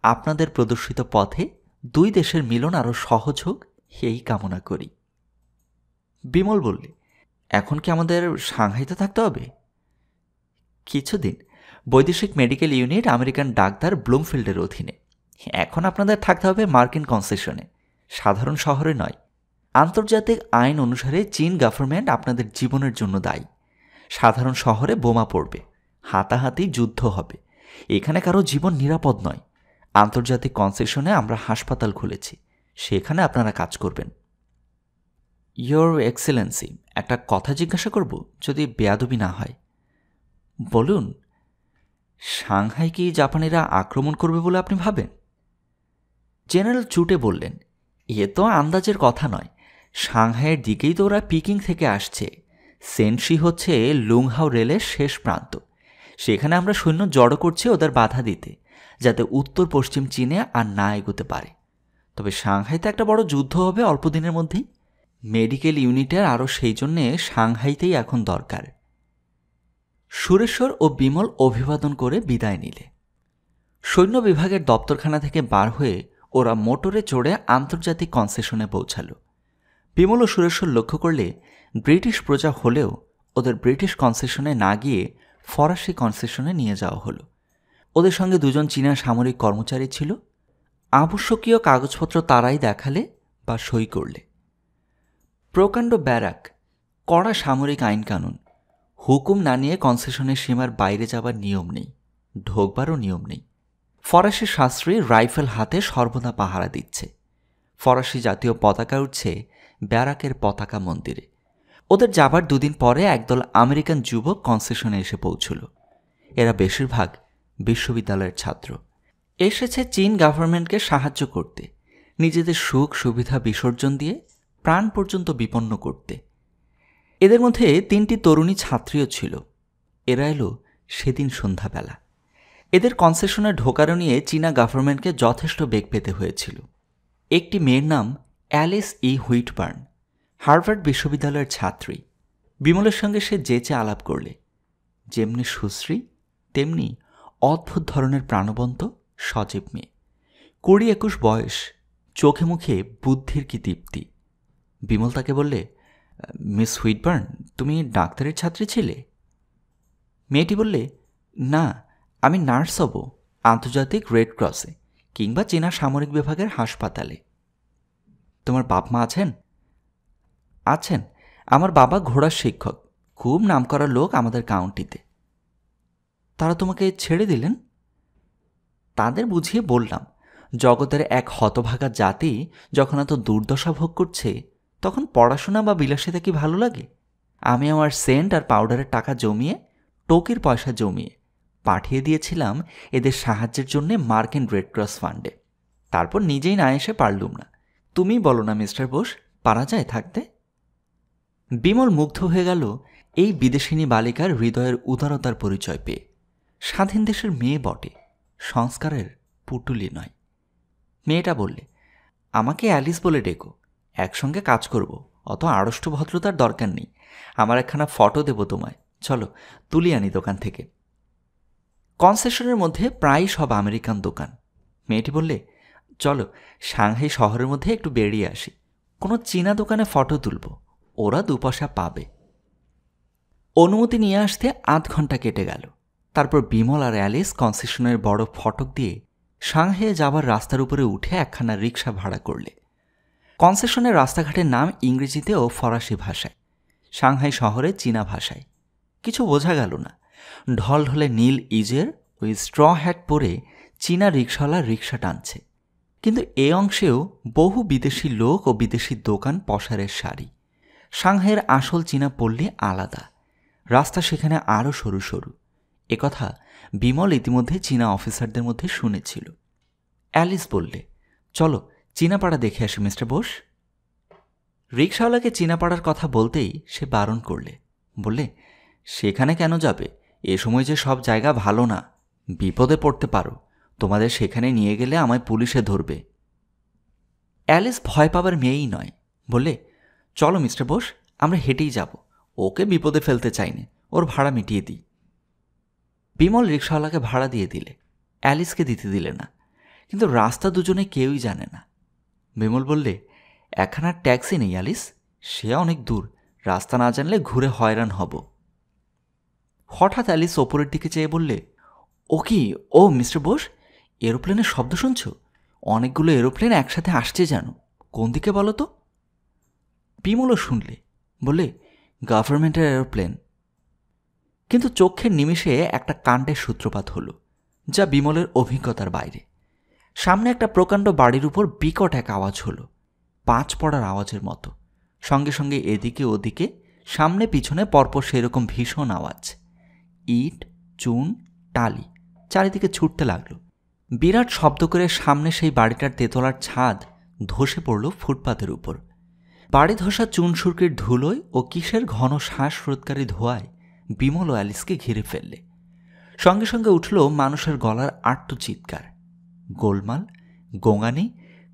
আপনাদের প্রদর্শিত পথে 2 দেশের মিলন আরও সহজ হোক, এই কামনা করি। বিমল বললে, এখন কি আমাদের সাংহাইতে থাকতে হবে? কিছুদিন। বৈদেশিক মেডিকেল ইউনিট আমেরিকান ডাক্তার ব্লুমফিল্ডের অধীনে। এখন আপনাদের থাকতে হবে মার্কিন কনসেশনে, সাধারণ শহরে নয়। আন্তর্জাতিক আইন অনুসারে চীন গভর্নমেন্ট আপনাদের জীবনের জন্য দায়ী। সাধারণ শহরে বোমা পড়বে, হাতাহাতি যুদ্ধ হবে, এখানে কারো জীবন নিরাপদ নয়। আন্তর্জাতিক কনসেশনে আমরা হাসপাতাল খুলেছি, সেখানে আপনারা কাজ করবেন। ইয়োর এক্সেলেন্সি, একটা কথা জিজ্ঞাসা করব, যদি বেয়াদবি না হয়? বলুন। সাংহাই কি জাপানিরা আক্রমণ করবে বলে আপনি ভাবেন? জেনারেল চুটে বললেন, এ তো আন্দাজের কথা নয়। সাংহাইয়ের দিকেই তো ওরা পিকিং থেকে আসছে। সেনশি হচ্ছে লুংহাও রেলের শেষ প্রান্ত। সেখানে আমরা সৈন্য জড়ো করছি ওদের বাধা দিতে, যাতে উত্তর পশ্চিম চীনে আর না এগোতে পারে। তবে সাংহাইতে একটা বড় যুদ্ধ হবে অল্প দিনের মধ্যেই। মেডিকেল ইউনিটের আরও সেই জন্যে সাংহাইতেই এখন দরকার। সুরেশ্বর ও বিমল অভিবাদন করে বিদায় নিলে। সৈন্য বিভাগের দপ্তরখানা থেকে বার হয়ে ওরা মোটরে চড়ে আন্তর্জাতিক কনসেশনে পৌঁছাল। বিমল ও সুরেশ্বর লক্ষ্য করলে ব্রিটিশ প্রজা হলেও ওদের ব্রিটিশ কনসেশনে না গিয়ে ফরাসি কনসেশনে নিয়ে যাওয়া হলো। ওদের সঙ্গে 2জন চীনা সামরিক কর্মচারী ছিল। আবশ্যকীয় কাগজপত্র তারাই দেখালে বা সই করলে। প্রকাণ্ড ব্যারাক, কড়া সামরিক আইন কানুন, হুকুম না নিয়ে কনসেশনের সীমার বাইরে যাবার নিয়ম নেই, ঢোকবারও নিয়ম নেই। ফরাসি শাস্ত্রী রাইফেল হাতে সর্বদা পাহারা দিচ্ছে। ফরাসি জাতীয় পতাকা উঠছে ব্যারাকের পতাকা মন্দিরে। ওদের যাবার 2 দিন পরে একদল আমেরিকান যুবক কনসেশনে এসে পৌঁছল। এরা বেশিরভাগ বিশ্ববিদ্যালয়ের ছাত্র। এসেছে চীন গভর্নমেন্টকে সাহায্য করতে, নিজেদের সুখ সুবিধা বিসর্জন দিয়ে প্রাণ পর্যন্ত বিপন্ন করতে। এদের মধ্যে 3টি তরুণী ছাত্রীও ছিল। এরা এলো সেদিন সন্ধ্যাবেলা। এদের কনসেশনে ঢোকানো নিয়ে চীনা গভর্নমেন্টকে যথেষ্ট বেগ পেতে হয়েছিল। একটি মেয়ের নাম অ্যালিস ই হুইটবার্ন, হার্ভার্ড বিশ্ববিদ্যালয়ের ছাত্রী। বিমলের সঙ্গে সে যেচে আলাপ করলে। যেমনি সুশ্রী তেমনি অদ্ভুত ধরনের প্রাণবন্ত সজীব মেয়ে। 20-21 বয়স, চোখে মুখে বুদ্ধির কি দীপ্তি। বিমল তাকে বললে, মিস হুইটবার্ন, তুমি ডাক্তারের ছাত্রী ছিলে? মেয়েটি বললে, না, আমি নার্স হব আন্তর্জাতিক রেড ক্রসে কিংবা চীনা সামরিক বিভাগের হাসপাতালে। তোমার বাপ মা আছেন? আছেন, আমার বাবা ঘোড়ার শিক্ষক, খুব নামকরা লোক আমাদের কাউন্টিতে। তারা তোমাকে ছেড়ে দিলেন? তাদের বুঝিয়ে বললাম, জগতের এক হতভাগা জাতি যখন এত দুর্দশা ভোগ করছে তখন পড়াশোনা বা বিলাসিতা কি ভালো লাগে? আমি আমার সেন্ট আর পাউডারের টাকা জমিয়ে, টোকির পয়সা জমিয়ে পাঠিয়ে দিয়েছিলাম এদের সাহায্যের জন্য মার্কিন রেড ক্রস ফান্ডে। তারপর নিজেই না এসে পারলুম না। তুমি বলো না মিস্টার বোস, পারা যায় থাকতে? বিমল মুগ্ধ হয়ে গেল এই বিদেশিনী বালিকার হৃদয়ের উদারতার পরিচয় পেয়ে। স্বাধীন দেশের মেয়ে বটে, সংস্কারের পুটুলি নয়। মেয়েটা বললে, আমাকে অ্যালিস বলে ডেকো, একসঙ্গে কাজ করব, অত আড়ষ্ট ভদ্রতার দরকার নেই। আমার একখানা ফটো দেব তোমায়, চলো তুলি আনি দোকান থেকে। কনসেশনের মধ্যে প্রায় সব আমেরিকান দোকান। মেয়েটি বললে, চলো সাংহাই শহরের মধ্যে একটু বেরিয়ে আসি, কোনো চীনা দোকানে ফটো তুলব, ওরা 2 পয়সা পাবে। অনুমতি নিয়ে আসতে 8 ঘন্টা কেটে গেল। তারপর বিমল আর অ্যালিস কনসেশনের বড় ফটক দিয়ে সাংহাইয়ে যাবার রাস্তার উপরে উঠে একখানা রিক্সা ভাড়া করলে। কনসেশনের রাস্তাঘাটের নাম ইংরেজিতে ও ফরাসি ভাষায়, সাংহাই শহরে চীনা ভাষায়। কিছু বোঝা গেল না। ঢলঢলে নীল ইজের ওই স্ট্র হ্যাট পরে চীনা রিক্সাওয়ালা রিক্সা টানছে। কিন্তু এ অংশেও বহু বিদেশি লোক ও বিদেশি দোকান পসারের সারি। সাংহাইয়ের আসল চীনা পল্লী আলাদা, রাস্তা সেখানে আরও সরু সরু। একথা বিমল ইতিমধ্যে চীনা অফিসারদের মধ্যে শুনেছিল। অ্যালিস বললে, চলো চীনাপাড়া দেখে আসি মিস্টার বোস। রিক্সাওয়ালাকে চীনাপাড়ার কথা বলতেই সে বারণ করলে, বললে, সেখানে কেন যাবে? এ সময় যে সব জায়গা ভালো না, বিপদে পড়তে পারো। তোমাদের সেখানে নিয়ে গেলে আমায় পুলিশে ধরবে। অ্যালিস ভয় পাবার মেয়েই নয়, বললে, চলো মিস্টার বোস, আমরা হেঁটেই যাব, ওকে বিপদে ফেলতে চাইনি, ওর ভাড়া মিটিয়ে দিই। বিমল রিক্সাওয়ালাকে ভাড়া দিয়ে দিলে, অ্যালিসকে দিতে দিলে না। কিন্তু রাস্তা দুজনে কেউই জানে না। বিমল বললে, একখানা ট্যাক্সি নেই অ্যালিস, সে অনেক দূর, রাস্তা না জানলে ঘুরে হয়রান হব। হঠাৎ অ্যালিস ওপরের দিকে চেয়ে বললে, ও কি, ও মিস্টার বোস, এরোপ্লেনের শব্দ শুনছ? অনেকগুলো এরোপ্লেন একসাথে আসছে যেন, কোন দিকে বলো তো? বিমলও শুনলে, বললে, গভর্নমেন্টের এরোপ্লেন। কিন্তু চোখের নিমিষে একটা কাণ্ডের সূত্রপাত হলো, যা বিমলের অভিজ্ঞতার বাইরে। সামনে একটা প্রকাণ্ড বাড়ির উপর বিকট এক আওয়াজ হলো, 5 পড়ার আওয়াজের মতো। সঙ্গে সঙ্গে এদিকে ওদিকে, সামনে পিছনে পরপর সেরকম ভীষণ আওয়াজ। ইট, চুন, টালি চারিদিকে ছুটতে লাগলো। বিরাট শব্দ করে সামনে সেই বাড়িটার তেতলার ছাদ ধসে পড়ল ফুটপাতের উপর। বাড়ি ধসা চুন সুরকির ধুলোয় ও কিসের ঘন শ্বাসরোধকারী ধোঁয়ায় বিমল ও অ্যালিসকে ঘিরে ফেললে। সঙ্গে সঙ্গে উঠল মানুষের গলার আর্ত চিৎকার, গোলমাল, গোঙানি,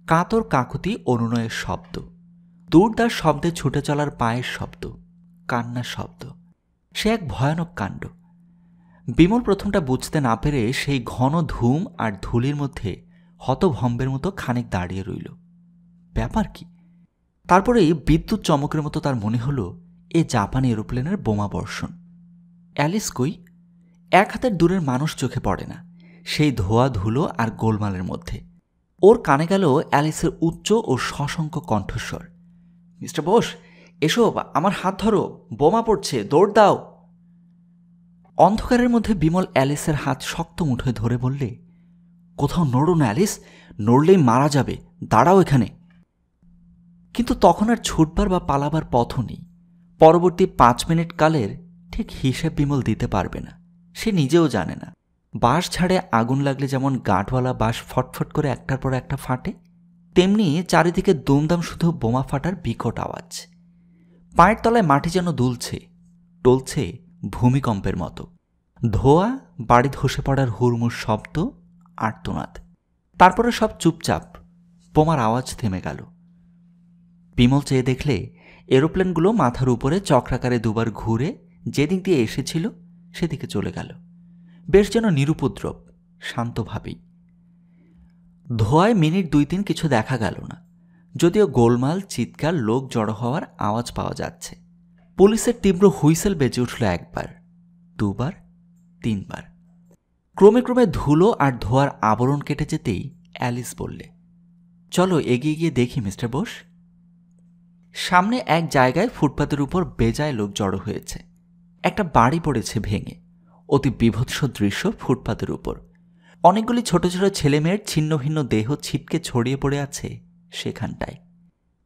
কাতর কাকুতি অনুনয়ের শব্দ, দূরদার শব্দে ছুটে চলার পায়ের শব্দ, কান্নার শব্দ। সে এক ভয়ানক কাণ্ড। বিমল প্রথমটা বুঝতে না পেরে সেই ঘন ধূম আর ধুলির মধ্যে হতভম্বের মতো খানিক দাঁড়িয়ে রইল। ব্যাপার কি? তারপরেই বিদ্যুৎ চমকের মতো তার মনে হলো এ জাপানি এরোপ্লেনের বোমা বর্ষণ। অ্যালিস কই? এক হাতের দূরের মানুষ চোখে পড়ে না সেই ধোয়া ধুলো আর গোলমালের মধ্যে। ওর কানে গেল অ্যালিসের উচ্চ ও সশঙ্ক কণ্ঠস্বর, মিস্টার বোস, এসো, আমার হাত ধরো, বোমা পড়ছে, দৌড় দাও। অন্ধকারের মধ্যে বিমল অ্যালিসের হাত শক্ত মুঠোয় ধরে বললে, কোথাও নড়ো না অ্যালিস, নড়লেই মারা যাবে, দাঁড়াও এখানে। কিন্তু তখন আর ছুটবার বা পালাবার পথও নেই। পরবর্তী 5 মিনিট কালের ঠিক হিসেব বিমল দিতে পারবে না, সে নিজেও জানে না। বাঁশ ঝাড়ে আগুন লাগলে যেমন গাঁটওয়ালা বাঁশ ফটফট করে একটার পর একটা ফাটে, তেমনি চারিদিকে দুমদাম শুধু বোমা ফাটার বিকট আওয়াজ। পায়ের তলায় মাটি যেন দুলছে, টলছে ভূমিকম্পের মতো। ধোয়া, বাড়ি ধসে পড়ার হুড়মুড় শব্দ, আর্তনাদ। তারপরে সব চুপচাপ, বোমার আওয়াজ থেমে গেল। বিমল চেয়ে দেখলে এরোপ্লেনগুলো মাথার উপরে চক্রাকারে দুবার ঘুরে যেদিক দিয়ে এসেছিল সেদিকে চলে গেল, বেশ যেন নিরুপদ্রব, শান্তভাবেই। ধোঁয়ায় মিনিট 2-3 কিছু দেখা গেল না, যদিও গোলমাল, চিৎকার, লোক জড়ো হওয়ার আওয়াজ পাওয়া যাচ্ছে। পুলিশের তীব্র হুইসেল বেজে উঠল 1 বার, 2 বার, 3 বার। ক্রমে ক্রমে ধুলো আর ধোঁয়ার আবরণ কেটে যেতেই অ্যালিস বললে, চলো এগিয়ে গিয়ে দেখি মিস্টার বোস। সামনে এক জায়গায় ফুটপাতের উপর বেজায় লোক জড়ো হয়েছে। একটা বাড়ি পড়েছে ভেঙে, অতি বিভৎস দৃশ্য ফুটপাতের উপর। অনেকগুলি ছোট ছোট ছেলেমেয়ের ছিন্ন ভিন্ন দেহ ছিটকে ছড়িয়ে পড়ে আছে সেখানটায়।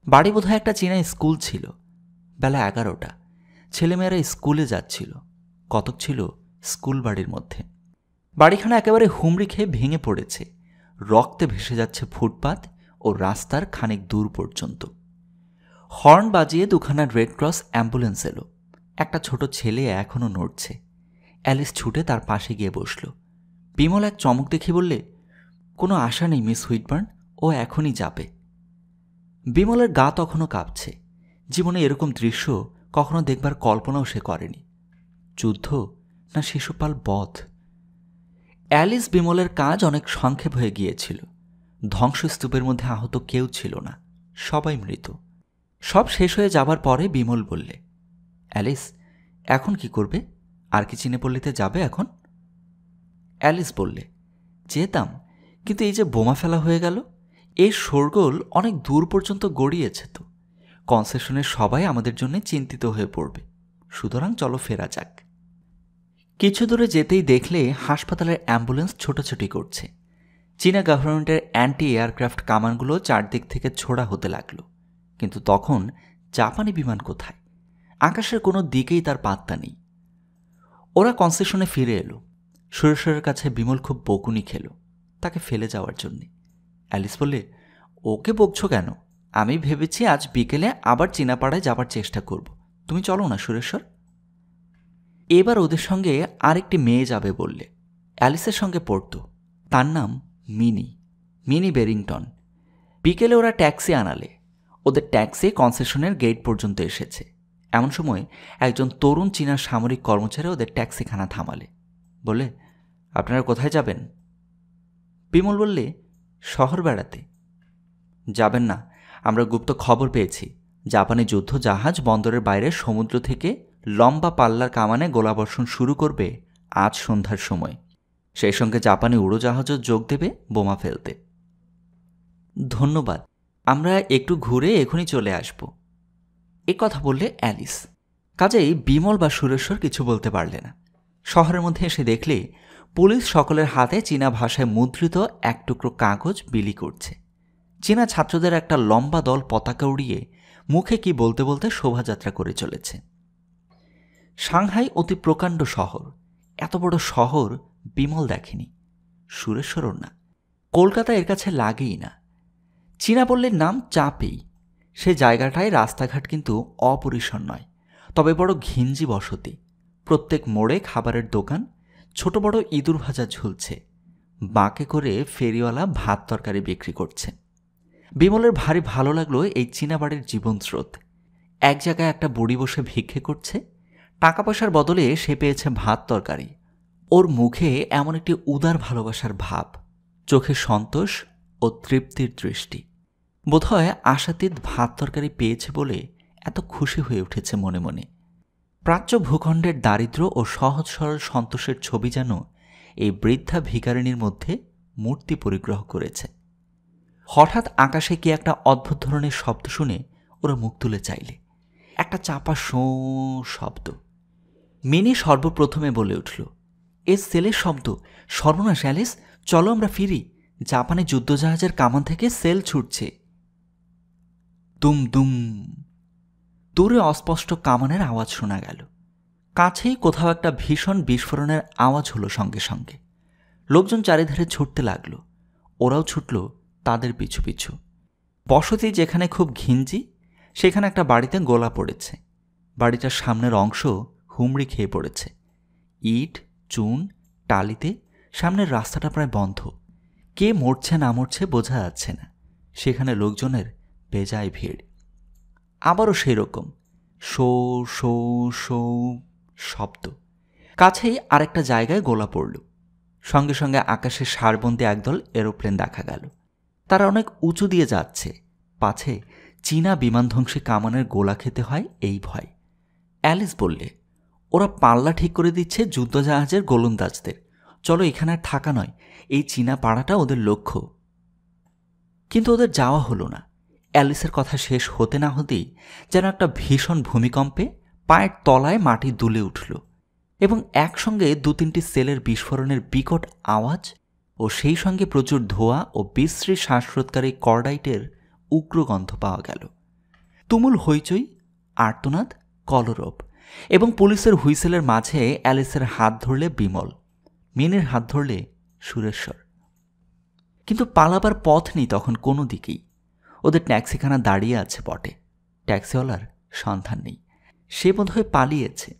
বাড়ি বোধহয় একটা চীনা স্কুল ছিল। বেলা 11টা, ছেলেমেয়েরা স্কুলে যাচ্ছিল। কতক ছিল স্কুল বাড়ির মধ্যে। বাড়িখানা একেবারে হুমড়ি খেয়ে ভেঙে পড়েছে, রক্তে ভেসে যাচ্ছে ফুটপাত ও রাস্তার খানিক দূর পর্যন্ত। হর্ন বাজিয়ে 2খানা রেড ক্রস অ্যাম্বুলেন্স এলো। একটা ছোট ছেলে এখনও নড়ছে। অ্যালিস ছুটে তার পাশে গিয়ে বসল। বিমল এক চমক দেখে বললে, কোনো আশা নেই মিস হুইটবার্ন, ও এখনই যাবে। বিমলের গা তখনও কাঁপছে। জীবনে এরকম দৃশ্য কখনো দেখবার কল্পনাও সে করেনি। যুদ্ধ না শিশুপাল বধ। অ্যালিস বিমলের কাজ অনেক সংক্ষেপ হয়ে গিয়েছিল। ধ্বংসস্তূপের মধ্যে আহত কেউ ছিল না, সবাই মৃত। সব শেষ হয়ে যাবার পরে বিমল বললে, অ্যালিস, এখন কি করবে? আর কি চিনেপল্লিতে যাবে এখন? অ্যালিস বললে, যেতাম, কিন্তু এই যে বোমা ফেলা হয়ে গেল, এই শোরগোল অনেক দূর পর্যন্ত গড়িয়েছে তো। কনসেশনের সবাই আমাদের জন্য চিন্তিত হয়ে পড়বে, সুতরাং চলো ফেরা যাক। কিছু দূরে যেতেই দেখলে হাসপাতালের অ্যাম্বুলেন্স ছোটাছুটি করছে। চীনা গভর্নমেন্টের অ্যান্টি এয়ারক্রাফট কামানগুলো চারদিক থেকে ছোড়া হতে লাগলো। কিন্তু তখন জাপানি বিমান কোথায়? আকাশের কোনো দিকেই তার পাত্তা নেই। ওরা কনসেশনে ফিরে এলো। সুরেশ্বরের কাছে বিমল খুব বকুনি খেল তাকে ফেলে যাওয়ার জন্যে। অ্যালিস বললে, ওকে বকছো কেন? আমি ভেবেছি আজ বিকেলে আবার চীনাপাড়ায় যাবার চেষ্টা করব। তুমি চলো না সুরেশ্বর। এবার ওদের সঙ্গে আরেকটি মেয়ে যাবে বললে। অ্যালিসের সঙ্গে পড়তো, তার নাম মিনি বেরিংটন। বিকেলে ওরা ট্যাক্সি আনালে। ওদের ট্যাক্সি কনসেশনের গেট পর্যন্ত এসেছে। এমন সময় একজন তরুণ চীনা সামরিক কর্মচারী ওদের ট্যাক্সিখানা থামালে। বলে, আপনারা কোথায় যাবেন? বিমল বললে, শহর বেড়াতে। যাবেন না, আমরা গুপ্ত খবর পেয়েছি জাপানি যুদ্ধ জাহাজ বন্দরের বাইরে সমুদ্র থেকে লম্বা পাল্লার কামানে গোলাবর্ষণ শুরু করবে আজ সন্ধ্যার সময়। সেই সঙ্গে জাপানি উড়োজাহাজও যোগ দেবে বোমা ফেলতে। ধন্যবাদ, আমরা একটু ঘুরে এখনই চলে আসব। এ কথা বললে অ্যালিস। কাজেই বিমল বা সুরেশ্বর কিছু বলতে পারলে না। শহরের মধ্যে এসে দেখলে পুলিশ সকলের হাতে চীনা ভাষায় মুদ্রিত এক টুকরো কাগজ বিলি করছে। চীনা ছাত্রদের একটা লম্বা দল পতাকা উড়িয়ে মুখে কি বলতে বলতে শোভাযাত্রা করে চলেছে। সাংহাই অতি প্রকাণ্ড শহর। এত বড় শহর বিমল দেখেনি, সুরেশ্বরও না। কলকাতা এর কাছে লাগেই না। চীনাপল্লীর নাম চাপেই। সে জায়গাটায় রাস্তাঘাট কিন্তু অপরিসর নয়, তবে বড় ঘিঞ্জি বসতি। প্রত্যেক মোড়ে খাবারের দোকান, ছোট বড় ইঁদুর ভাজা ঝুলছে। বাঁকে করে ফেরিওয়ালা ভাত তরকারি বিক্রি করছে। বিমলের ভারী ভালো লাগলো এই চীনা বাড়ির জীবন স্রোত। এক জায়গায় একটা বুড়ি বসে ভিক্ষে করছে। টাকা পয়সার বদলে সে পেয়েছে ভাত তরকারি। ওর মুখে এমন একটি উদার ভালোবাসার ভাব, চোখে সন্তোষ ও তৃপ্তির দৃষ্টি। বোধহয় আশাতীত ভাত তরকারি পেয়েছে বলে এত খুশি হয়ে উঠেছে মনে মনে। প্রাচ্য ভূখণ্ডের দারিদ্র ও সহজ সরল সন্তোষের ছবি যেন এই বৃদ্ধা ভিখারিণীর মধ্যে মূর্তি পরিগ্রহ করেছে। হঠাৎ আকাশে কি একটা অদ্ভুত ধরনের শব্দ শুনে ওরা মুখ তুলে চাইলে। একটা চাপা শোঁ শব্দ। মিনি সর্বপ্রথমে বলে উঠল, এ সেলের শব্দ। সর্বনাশ অ্যালিস, চলো আমরা ফিরি। জাপানি যুদ্ধজাহাজের কামান থেকে সেল ছুটছে। দুম দুম। দূরে অস্পষ্ট কামানের আওয়াজ শোনা গেল। কাছেই কোথাও একটা ভীষণ বিস্ফোরণের আওয়াজ হলো সঙ্গে সঙ্গে। লোকজন চারিধারে ছুটতে লাগলো। ওরাও ছুটল তাদের পিছু পিছু। বসতি যেখানে খুব ঘিঞ্জি, সেখানে একটা বাড়িতে গোলা পড়েছে। বাড়িটার সামনের অংশ হুমড়ি খেয়ে পড়েছে। ইট, চুন, টালিতে সামনের রাস্তাটা প্রায় বন্ধ। কে মরছে না মরছে বোঝা যাচ্ছে না। সেখানে লোকজনের বেজায় ভিড়। আবারও সেই রকম শো শো শো শব্দ। কাছেই আরেকটা জায়গায় গোলা পড়ল। সঙ্গে সঙ্গে আকাশে সারবন্দি একদল এরোপ্লেন দেখা গেল। তারা অনেক উঁচু দিয়ে যাচ্ছে, পাছে চীনা বিমানধ্বংসী কামানের গোলা খেতে হয় এই ভয়। অ্যালিস বললে, ওরা পাল্লা ঠিক করে দিচ্ছে যুদ্ধজাহাজের গোলন্দাজদের। চলো, এখানে আর থাকা নয়, এই চীনা পাড়াটা ওদের লক্ষ্য। কিন্তু ওদের যাওয়া হলো না। অ্যালিসের কথা শেষ হতে না হতেই যেন একটা ভীষণ ভূমিকম্পে পায়ের তলায় মাটি দুলে উঠল এবং একসঙ্গে 2-3টি সেলের বিস্ফোরণের বিকট আওয়াজ ও সেই সঙ্গে প্রচুর ধোঁয়া ও বিশ্রী শ্বাসরোধকারী কর্ডাইটের উগ্র গন্ধ পাওয়া গেল। তুমুল হইচই, আর্তনাদ, কলরব এবং পুলিশের হুইসেলের মাঝে অ্যালিসের হাত ধরলে বিমল, মিনির হাত ধরলে সুরেশ্বর। কিন্তু পালাবার পথ নেই তখন কোনো দিকেই। ওদের ট্যাক্সিখানা দাঁড়িয়ে আছে বটে, ট্যাক্সিওয়ালার সন্ধান নেই। সে বোধহয় পালিয়েছে।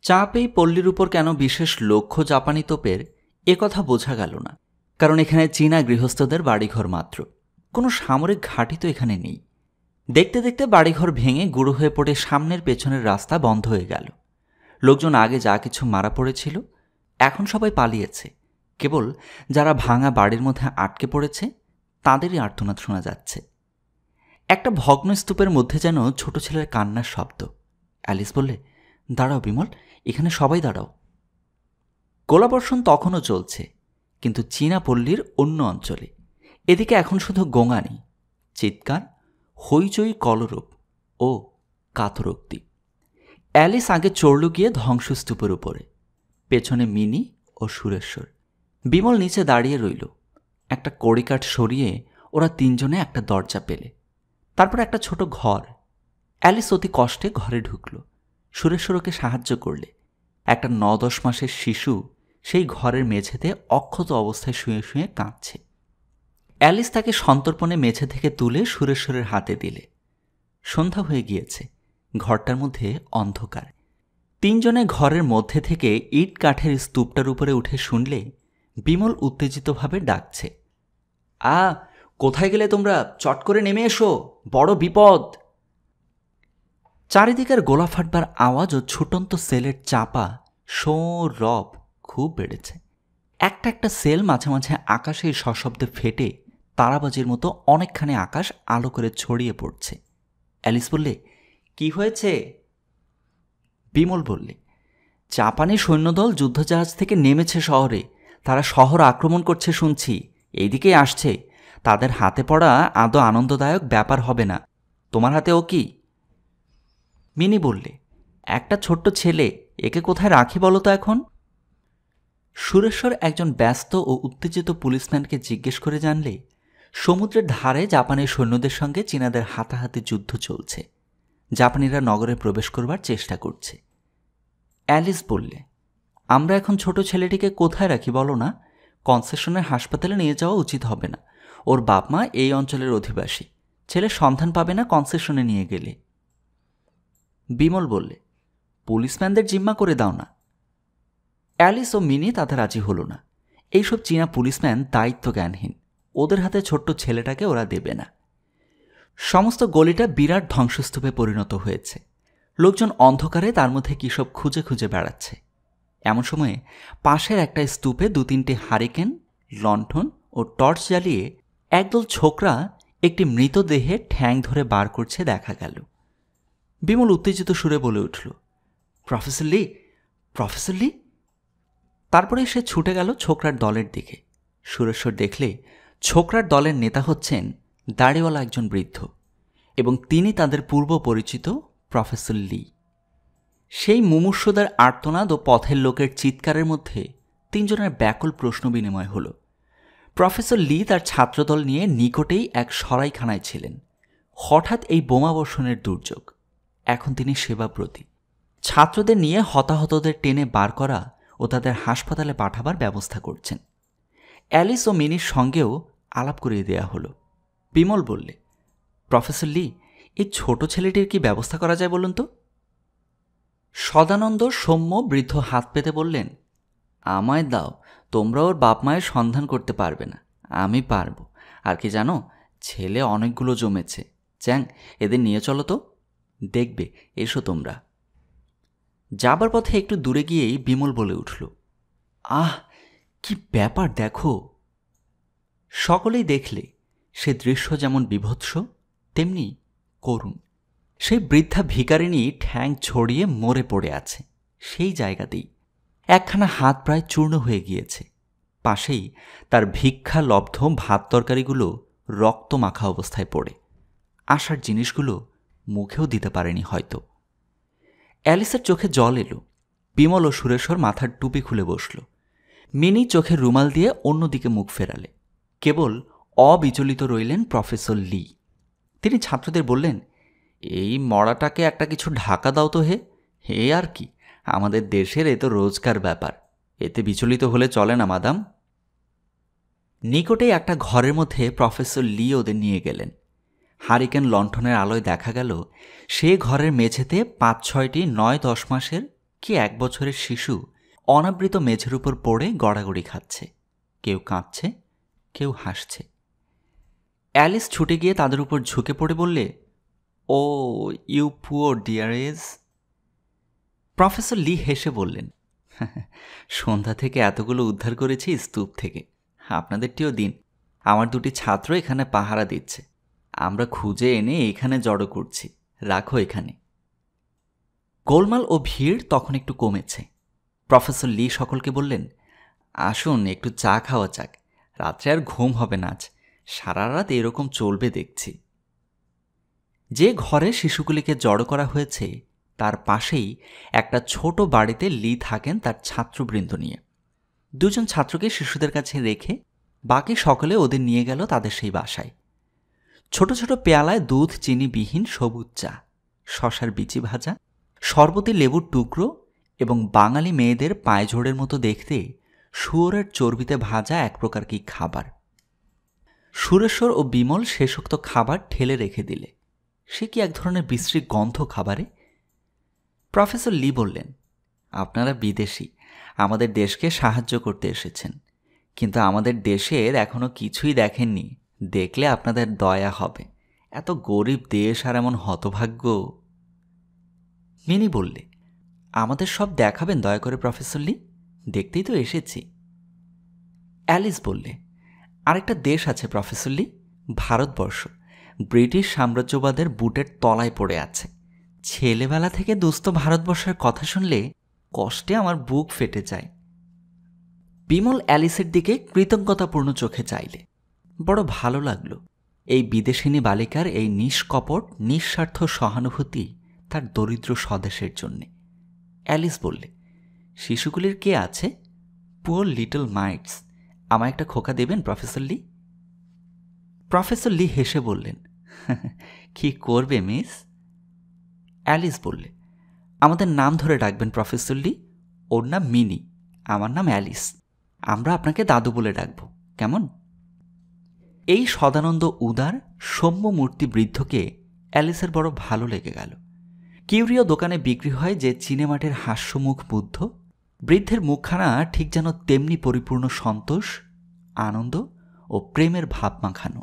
চাপেই পল্লীর উপর কেন বিশেষ লক্ষ্য জাপানি তোপের এ কথা বোঝা গেল না, কারণ এখানে চীনা গৃহস্থদের বাড়িঘর মাত্র, কোনো সামরিক ঘাঁটি তো এখানে নেই। দেখতে দেখতে বাড়িঘর ভেঙে গুঁড়ো হয়ে পড়ে সামনের পেছনের রাস্তা বন্ধ হয়ে গেল। লোকজন আগে যা কিছু মারা পড়েছিল এখন সবাই পালিয়েছে। কেবল যারা ভাঙা বাড়ির মধ্যে আটকে পড়েছে তাদেরই আর্তনাদ শোনা যাচ্ছে। একটা ভগ্ন স্তূপের মধ্যে যেন ছোট ছেলের কান্নার শব্দ। অ্যালিস বললে, দাঁড়াও বিমল, এখানে সবাই দাঁড়াও। গোলাবর্ষণ তখনও চলছে, কিন্তু চীনা পল্লীর অন্য অঞ্চলে। এদিকে এখন শুধু গোঙানি, চিৎকার, হইচই, কলরব ও কাতরোক্তি। অ্যালিস আগে চড়ল গিয়ে ধ্বংসস্তূপের উপরে, পেছনে মিনি ও সুরেশ্বর। বিমল নিচে দাঁড়িয়ে রইল। একটা কড়িকাঠ সরিয়ে ওরা তিনজনে একটা দরজা পেলে, তারপর একটা ছোট ঘর। অ্যালিস অতি কষ্টে ঘরে ঢুকল। সুরেশ্বর ওকে সাহায্য করলে। একটা 9-10 মাসের শিশু সেই ঘরের মেঝেতে অক্ষত অবস্থায় শুয়ে শুয়ে কাঁদছে। অ্যালিস তাকে সন্তর্পণে মেঝে থেকে তুলে সুরেশ্বরের হাতে দিলে। সন্ধ্যা হয়ে গিয়েছে, ঘরটার মধ্যে অন্ধকার। তিনজনে ঘরের মধ্যে থেকে ইট কাঠের স্তূপটার উপরে উঠে শুনলে বিমল উত্তেজিতভাবে ডাকছে, কোথায় গেলে তোমরা? চট করে নেমে এসো, বড় বিপদ। চারিদিকের গোলা ফাটবার আওয়াজ ও ছুটন্ত সেলের চাপা শোঁ রব খুব বেড়েছে। একটা একটা সেল মাঝে মাঝে আকাশে সশব্দে ফেটে তারাবাজির মতো অনেকখানি আকাশ আলো করে ছড়িয়ে পড়ছে। অ্যালিস বললে, কি হয়েছে? বিমল বললে, জাপানি সৈন্যদল যুদ্ধজাহাজ থেকে নেমেছে শহরে। তারা শহর আক্রমণ করছে শুনছি, এইদিকেই আসছে। তাদের হাতে পড়া আদৌ আনন্দদায়ক ব্যাপার হবে না। তোমার হাতে ও কি? মিনি বললে, একটা ছোট্ট ছেলে, একে কোথায় রাখি বলো তো এখন? সুরেশ্বর একজন ব্যস্ত ও উত্তেজিত পুলিশম্যানকে জিজ্ঞেস করে জানলে সমুদ্রের ধারে জাপানের সৈন্যদের সঙ্গে চীনাদের হাতাহাতি যুদ্ধ চলছে। জাপানিরা নগরে প্রবেশ করবার চেষ্টা করছে। অ্যালিস বললে, আমরা এখন ছোট ছেলেটিকে কোথায় রাখি বলো না? কনসেশনের হাসপাতালে নিয়ে যাওয়া উচিত হবে না। ওর বাপ মা এই অঞ্চলের অধিবাসী, ছেলে সন্ধান পাবে না কনসেশনে নিয়ে গেলে। বিমল বললে, পুলিশম্যানদের জিম্মা করে দাও না। অ্যালিস ও মিনি তাতে রাজি হল না। এইসব চীনা পুলিশম্যান দায়িত্ব জ্ঞানহীন, ওদের হাতে ছোট্ট ছেলেটাকে ওরা দেবে না। সমস্ত গলিটা বিরাট ধ্বংসস্তূপে পরিণত হয়েছে। লোকজন অন্ধকারে তার মধ্যে কী সব খুঁজে খুঁজে বেড়াচ্ছে। এমন সময়ে পাশের একটা স্তূপে 2-3টে হারিকেন, লণ্ঠন ও টর্চ জ্বালিয়ে একদল ছোকরা একটি মৃতদেহে ঠ্যাং ধরে বার করছে দেখা গেল। বিমল উত্তেজিত সুরে বলে উঠল, প্রফেসর লি, প্রফেসর লি। তারপরে সে ছুটে গেল ছোকরার দলের দিকে। সুরেশ্বর দেখলে ছোকরার দলের নেতা হচ্ছেন দাড়িওয়ালা একজন বৃদ্ধ, এবং তিনি তাদের পূর্ব পরিচিত প্রফেসর লি। সেই মুমূর্ষুদের আর্তনাদ ও পথের লোকের চিৎকারের মধ্যে তিনজনের ব্যাকুল প্রশ্ন বিনিময় হল। প্রফেসর লি তার ছাত্রদল নিয়ে নিকটেই এক সরাইখানায় ছিলেন। হঠাৎ এই বোমাবর্ষণের দুর্যোগ। এখন তিনি সেবাব্রতী। ছাত্রদের নিয়ে হতাহতদের টেনে বার করা ও তাদের হাসপাতালে পাঠাবার ব্যবস্থা করছেন। অ্যালিস ও মিনির সঙ্গেও আলাপ করিয়ে দেয়া হলো। বিমল বললে, প্রফেসর লি, এই ছোট ছেলেটির কি ব্যবস্থা করা যায় বলুন তো? সদানন্দ সৌম্য বৃদ্ধ হাত পেতে বললেন, আমায় দাও, তোমরা ওর বাপ মায়ের সন্ধান করতে পারবে না, আমি পারবো। আর কি জানো, ছেলে অনেকগুলো জমেছে। চ্যাং, এদের নিয়ে চলো তো, দেখবে। এসো তোমরা। যাবার পথে একটু দূরে গিয়েই বিমল বলে উঠল, আহ, কি ব্যাপার দেখো। সকলেই দেখলে সে দৃশ্য যেমন বীভৎস তেমনি করুণ। সেই বৃদ্ধা ভিখারিণী ঠ্যাং ছড়িয়ে মরে পড়ে আছে সেই জায়গাতেই। একখানা হাত প্রায় চূর্ণ হয়ে গিয়েছে। পাশেই তার ভিক্ষা লব্ধ ভাত তরকারিগুলো রক্ত মাখা অবস্থায় পড়ে। আসার জিনিসগুলো মুখেও দিতে পারেনি হয়তো। অ্যালিসের চোখে জল এলো। বিমল ও সুরেশ্বর মাথার টুপি খুলে বসল। মিনি চোখের রুমাল দিয়ে অন্যদিকে মুখ ফেরালে। কেবল অবিচলিত রইলেন প্রফেসর লি। তিনি ছাত্রদের বললেন, এই মরাটাকে একটা কিছু ঢাকা দাও তো হে। হে আর কি, আমাদের দেশের এ তো রোজকার ব্যাপার, এতে বিচলিত হলে চলে না মাদাম। নিকটেই একটা ঘরের মধ্যে প্রফেসর লি ওদের নিয়ে গেলেন। হারিকেন লণ্ঠনের আলোয় দেখা গেল সে ঘরের মেঝেতে 5-6টি 9-10 মাসের কি 1 বছরের শিশু অনাবৃত মেঝের উপর পড়ে গড়াগড়ি খাচ্ছে। কেউ কাঁদছে, কেউ হাসছে। অ্যালিস ছুটে গিয়ে তাদের উপর ঝুঁকে পড়ে বললে, ও ইউ পুয়ার ডিয়ারেজ। প্রফেসর লি হেসে বললেন, সন্ধ্যা থেকে এতগুলো উদ্ধার করেছি স্তূপ থেকে, আপনাদেরটিও দিন। আমার 2টি ছাত্র এখানে পাহারা দিচ্ছে, আমরা খুঁজে এনে এখানে জড়ো করছি, রাখো এখানে। গোলমাল ও ভিড় তখন একটু কমেছে। প্রফেসর লি সকলকে বললেন, আসুন একটু চা খাওয়া যাক, রাত্রে আর ঘুম হবে না আজ, সারা রাত এরকম চলবে দেখছি। যে ঘরে শিশুগুলিকে জড়ো করা হয়েছে তার পাশেই একটা ছোট বাড়িতে লি থাকেন তার ছাত্রবৃন্দ নিয়ে। 2 জন ছাত্রকে শিশুদের কাছে রেখে বাকি সকলে ওদের নিয়ে গেল তাদের সেই বাসায়। ছোট ছোট পেয়ালায় দুধ চিনিবিহীন সবুজ চা, শশার বিচি ভাজা, শরবতী লেবুর টুকরো এবং বাঙালি মেয়েদের পায়ঝোড়ের মতো দেখতে শুয়োরের চর্বিতে ভাজা এক প্রকার কি খাবার। সুরেশ্বর ও বিমল শেষোক্ত খাবার ঠেলে রেখে দিলে। সে কি এক ধরনের বিশ্রী গন্ধ খাবারে। প্রফেসর লি বললেন, আপনারা বিদেশি, আমাদের দেশকে সাহায্য করতে এসেছেন, কিন্তু আমাদের দেশের এখনো কিছুই দেখেননি, দেখলে আপনাদের দয়া হবে। এত গরিব দেশ আর এমন হতভাগ্য। মিনি বললে, আমাদের সব দেখাবেন দয়া করে প্রফেসর লি, দেখতেই তো এসেছি। অ্যালিস বললে, আরেকটা দেশ আছে প্রফেসর লি, ভারতবর্ষ, ব্রিটিশ সাম্রাজ্যবাদের বুটের তলায় পড়ে আছে। ছেলেবেলা থেকে দুস্থ ভারতবর্ষের কথা শুনলে কষ্টে আমার বুক ফেটে যায়। বিমল অ্যালিসের দিকে কৃতজ্ঞতাপূর্ণ চোখে চাইলে। বড় ভালো লাগলো এই বিদেশিনী বালিকার এই নিষ্কপট নিঃস্বার্থ সহানুভূতি তার দরিদ্র স্বদেশের জন্যে। অ্যালিস বললে, শিশুগুলির কে আছে? পুয়ার লিটল মাইটস, আমায় একটা খোকা দেবেন প্রফেসর লি? প্রফেসর লি হেসে বললেন, কি করবে মিস? অ্যালিস বললে, আমাদের নাম ধরে ডাকবেন প্রফেসর লি। ওর নাম মিনি, আমার নাম অ্যালিস, আমরা আপনাকে দাদু বলে ডাকব, কেমন? এই সদানন্দ উদার সৌম্য মূর্তি বৃদ্ধকে অ্যালিসের বড় ভালো লেগে গেল। কিউরিও দোকানে বিক্রি হয় যে চিনেমাটির হাস্যমুখ বুদ্ধ, বৃদ্ধের মুখখানা ঠিক যেন তেমনি পরিপূর্ণ সন্তোষ, আনন্দ ও প্রেমের ভাব মাখানো।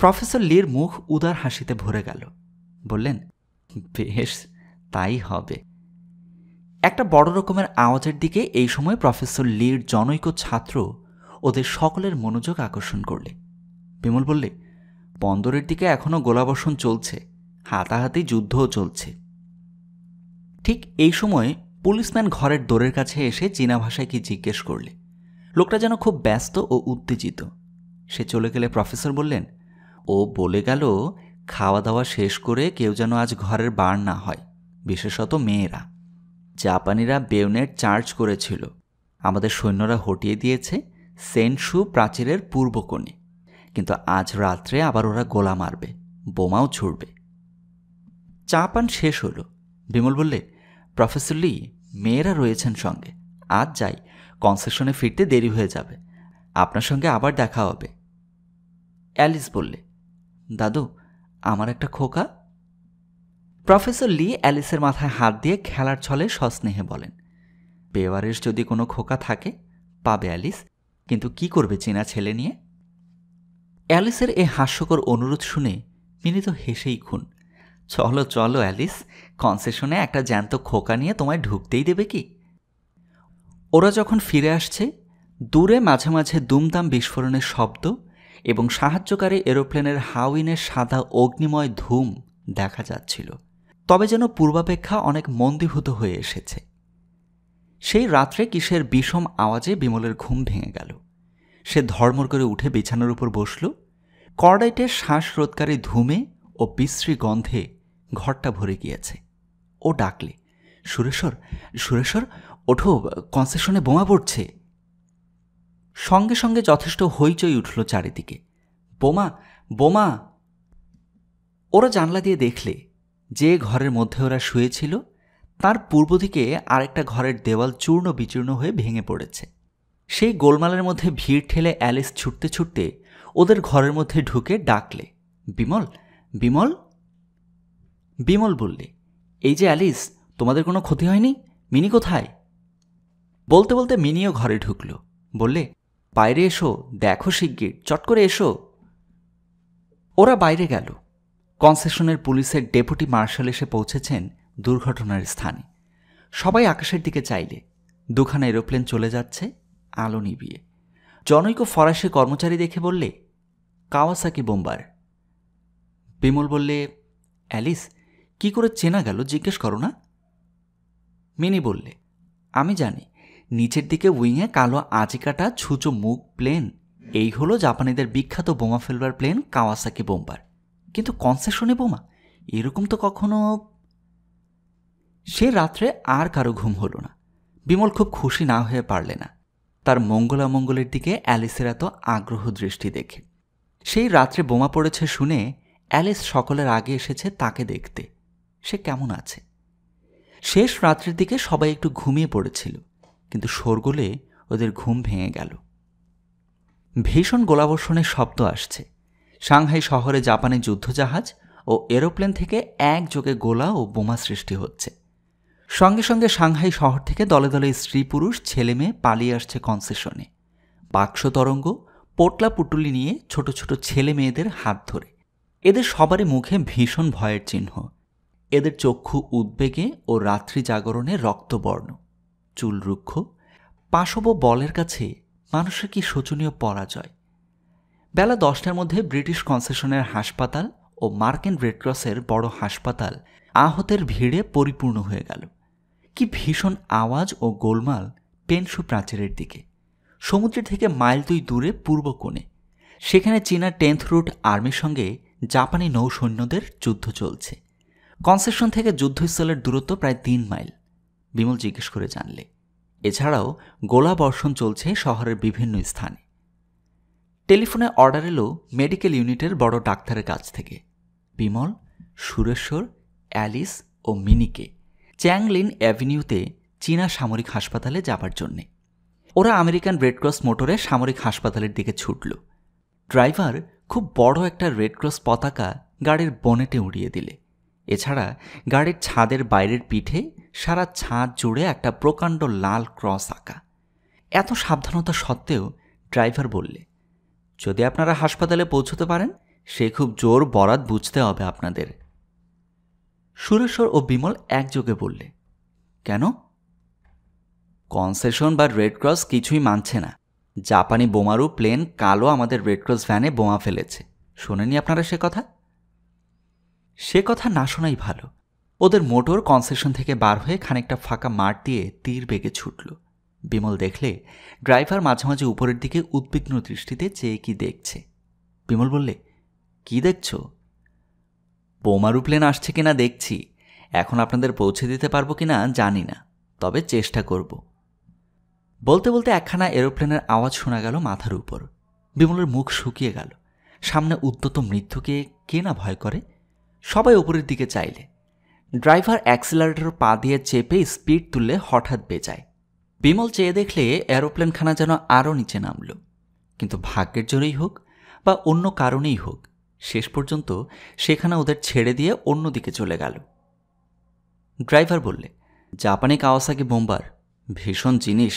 প্রফেসর লির মুখ উদার হাসিতে ভরে গেল। বললেন, বেশ, তাই হবে। একটা বড় রকমের আওয়াজের দিকে এই সময় প্রফেসর লির জনৈক ছাত্র ওদের সকলের মনোযোগ আকর্ষণ করলে। বিমল বললে, বন্দরের দিকে এখনও গোলাবর্ষণ চলছে, হাতাহাতি যুদ্ধও চলছে। ঠিক এই সময় পুলিশম্যান ঘরের দোরের কাছে এসে চীনা ভাষায় কি জিজ্ঞেস করলে। লোকটা যেন খুব ব্যস্ত ও উত্তেজিত। সে চলে গেলে প্রফেসর বললেন, ও বলে গেল খাওয়া দাওয়া শেষ করে কেউ যেন আজ ঘরের বার না হয়, বিশেষত মেয়েরা। জাপানিরা বেয়োনেট চার্জ করেছিল, আমাদের সৈন্যরা হটিয়ে দিয়েছে সেনশু প্রাচীরের পূর্ব কোণে, কিন্তু আজ রাত্রে আবার ওরা গোলা মারবে, বোমাও ছুড়বে। চা পান শেষ হলো। বিমল বললে, প্রফেসর লি, মেয়েরা রয়েছেন সঙ্গে, আজ যাই, কনসেশনে ফিরতে দেরি হয়ে যাবে, আপনার সঙ্গে আবার দেখা হবে। অ্যালিস বললে, দাদু, আমার একটা খোকা। প্রফেসর লি অ্যালিসের মাথায় হাত দিয়ে খেলার ছলে সস্নেহে বলেন, বেওয়ারিশ যদি কোনো খোকা থাকে পাবে অ্যালিস, কিন্তু কি করবে চীনা ছেলে নিয়ে? অ্যালিসের এই হাস্যকর অনুরোধ শুনে মিনি তো হেসেই খুন। চলো চলো অ্যালিস, কনসেশনে একটা জ্যান্ত খোকা নিয়ে তোমায় ঢুকতেই দেবে কি? ওরা যখন ফিরে আসছে, দূরে মাঝে মাঝে দুমদাম বিস্ফোরণের শব্দ এবং সাহায্যকারী এরোপ্লেনের হাউইনের সাদা অগ্নিময় ধূম দেখা যাচ্ছিল, তবে যেন পূর্বাপেক্ষা অনেক মন্দীভূত হয়ে এসেছে। সেই রাত্রে কিসের বিষম আওয়াজে বিমলের ঘুম ভেঙে গেল। সে ধড়মড় করে উঠে বিছানার উপর বসল। কর্ডাইটের শ্বাসরোধকারী ধূমে ও বিশ্রী গন্ধে ঘরটা ভরে গিয়েছে। ও ডাকলে, সুরেশ্বর, সুরেশ্বর, ওঠো, কনসেশনে বোমা পড়ছে। সঙ্গে সঙ্গে যথেষ্ট হইচই উঠল চারিদিকে। বোমা, বোমা! ওরা জানলা দিয়ে দেখলে যে ঘরের মধ্যে ওরা শুয়েছিল তার পূর্ব দিকে আরেকটা ঘরের দেওয়াল চূর্ণ বিচূর্ণ হয়ে ভেঙে পড়েছে। সেই গোলমালের মধ্যে ভিড় ঠেলে অ্যালিস ছুটতে ছুটতে ওদের ঘরের মধ্যে ঢুকে ডাকলে, বিমল, বিমল! বিমল বললে, এই যে অ্যালিস, তোমাদের কোনো ক্ষতি হয়নি? মিনি কোথায়? বলতে বলতে মিনিও ঘরে ঢুকল। বললে, বাইরে এসো, দেখো শিগগির, চট করে এসো। ওরা বাইরে গেল। কনসেশনের পুলিশের ডেপুটি মার্শাল এসে পৌঁছেছেন দুর্ঘটনার স্থানে। সবাই আকাশের দিকে চাইলে দুখানা এরোপ্লেন চলে যাচ্ছে আলো নিবিয়ে। জনৈক ফরাসি কর্মচারী দেখে বললে, কাওয়াসাকি বোম্বার। বিমল বললে, অ্যালিস, কি করে চেনা গেল জিজ্ঞেস করো না। মিনি বললে, আমি জানি, নিচের দিকে উইংয়ে কালো আজিকাটা ছুঁচো মুখ প্লেন, এই হলো জাপানিদের বিখ্যাত বোমা ফেলবার প্লেন কাওয়াসাকি বোম্বার। কিন্তু কনসেশনে বোমা, এরকম তো কখনো। সে রাত্রে আর কারো ঘুম হল না। বিমল খুব খুশি না হয়ে পারলে না তার মঙ্গলামঙ্গলের দিকে অ্যালিসের এত আগ্রহ দৃষ্টি দেখে। সেই রাত্রে বোমা পড়েছে শুনে অ্যালিস সকলের আগে এসেছে তাকে দেখতে সে কেমন আছে। শেষ রাত্রের দিকে সবাই একটু ঘুমিয়ে পড়েছিল, কিন্তু শোরগোলে ওদের ঘুম ভেঙে গেল। ভীষণ গোলাবর্ষণের শব্দ আসছে। সাংহাই শহরে জাপানি যুদ্ধজাহাজ ও এরোপ্লেন থেকে একযোগে গোলা ও বোমা সৃষ্টি হচ্ছে। সঙ্গে সঙ্গে সাংহাই শহর থেকে দলে দলে স্ত্রী পুরুষ ছেলে মেয়ে পালিয়ে আসছে কনসেশনে, বাক্স তরঙ্গ, পোটলা পুটুলি নিয়ে ছোট ছোট ছেলে মেয়েদের হাত ধরে। এদের সবারই মুখে ভীষণ ভয়ের চিহ্ন। এদের চক্ষু উদ্বেগে ও রাত্রি জাগরণে রক্তবর্ণ, চুল রুক্ষ। পাশব বলের কাছে মানুষের কি শোচনীয় পরাজয়। বেলা 10টার মধ্যে ব্রিটিশ কনসেশনের হাসপাতাল ও মার্কিন রেডক্রসের বড় হাসপাতাল আহতের ভিড়ে পরিপূর্ণ হয়ে গেল। কি ভীষণ আওয়াজ ও গোলমাল পেনশু প্রাচীরের দিকে, সমুদ্রের থেকে মাইল 2 দূরে পূর্ব কোণে। সেখানে চীনা 10th রুট আর্মির সঙ্গে জাপানি নৌসৈন্যদের যুদ্ধ চলছে। কনসেশন থেকে যুদ্ধস্থলের দূরত্ব প্রায় 3 মাইল। বিমল জিজ্ঞেস করে জানলে। এছাড়াও গোলা বর্ষণ চলছে শহরের বিভিন্ন স্থানে। টেলিফোনে অর্ডার এলো মেডিকেল ইউনিটের বড় ডাক্তারের কাছ থেকে বিমল, সুরেশ্বর, অ্যালিস ও মিনিকে চ্যাংলিন অ্যাভিনিউতে চীনা সামরিক হাসপাতালে যাবার জন্যে। ওরা আমেরিকান রেডক্রস মোটরে সামরিক হাসপাতালের দিকে ছুটল। ড্রাইভার খুব বড় একটা রেডক্রস পতাকা গাড়ির বনেটে উড়িয়ে দিলে। এছাড়া গাড়ির ছাদের বাইরের পিঠে সারা ছাদ জুড়ে একটা প্রকাণ্ড লাল ক্রস আঁকা। এত সাবধানতা সত্ত্বেও ড্রাইভার বললে, যদি আপনারা হাসপাতালে পৌঁছতে পারেন সে খুব জোর বরাত বুঝতে হবে আপনাদের। সুরেশ্বর ও বিমল একযোগে বললে, কেন? কনসেশন বা রেডক্রস কিছুই মানছে না। জাপানি বোমারু প্লেন কালো আমাদের রেডক্রস ভ্যানে বোমা ফেলেছে, শোনেননি আপনারা সে কথা? সে কথা না শোনাই ভালো। ওদের মোটর কনসেশন থেকে বার হয়ে খানিকটা ফাঁকা মাঠ দিয়ে তীর বেগে ছুটল। বিমল দেখলে ড্রাইভার মাঝে মাঝে উপরের দিকে উদ্বিগ্ন দৃষ্টিতে চেয়ে কি দেখছে। বিমল বললে, কি দেখছ? বোমারু প্লেন আসছে কিনা দেখছি। এখন আপনাদের পৌঁছে দিতে পারবো কিনা জানি না, তবে চেষ্টা করব। বলতে বলতে একখানা এরোপ্লেনের আওয়াজ শোনা গেল মাথার উপর। বিমলের মুখ শুকিয়ে গেল। সামনে উদ্যত মৃত্যুকে কে না ভয় করে? সবাই উপরের দিকে চাইলে। ড্রাইভার অ্যাক্সিলারেটর পা দিয়ে চেপে স্পিড তুললে হঠাৎ বেজায়। বিমল চেয়ে দেখলে এরোপ্লেনখানা যেন আরও নিচে নামল। কিন্তু ভাগ্যের জোরেই হোক বা অন্য কারণেই হোক, শেষ পর্যন্ত সেখানে ওদের ছেড়ে দিয়ে অন্যদিকে চলে গেল। ড্রাইভার বললে, জাপানি কাওয়াসাকি বোম্বার, ভীষণ জিনিস।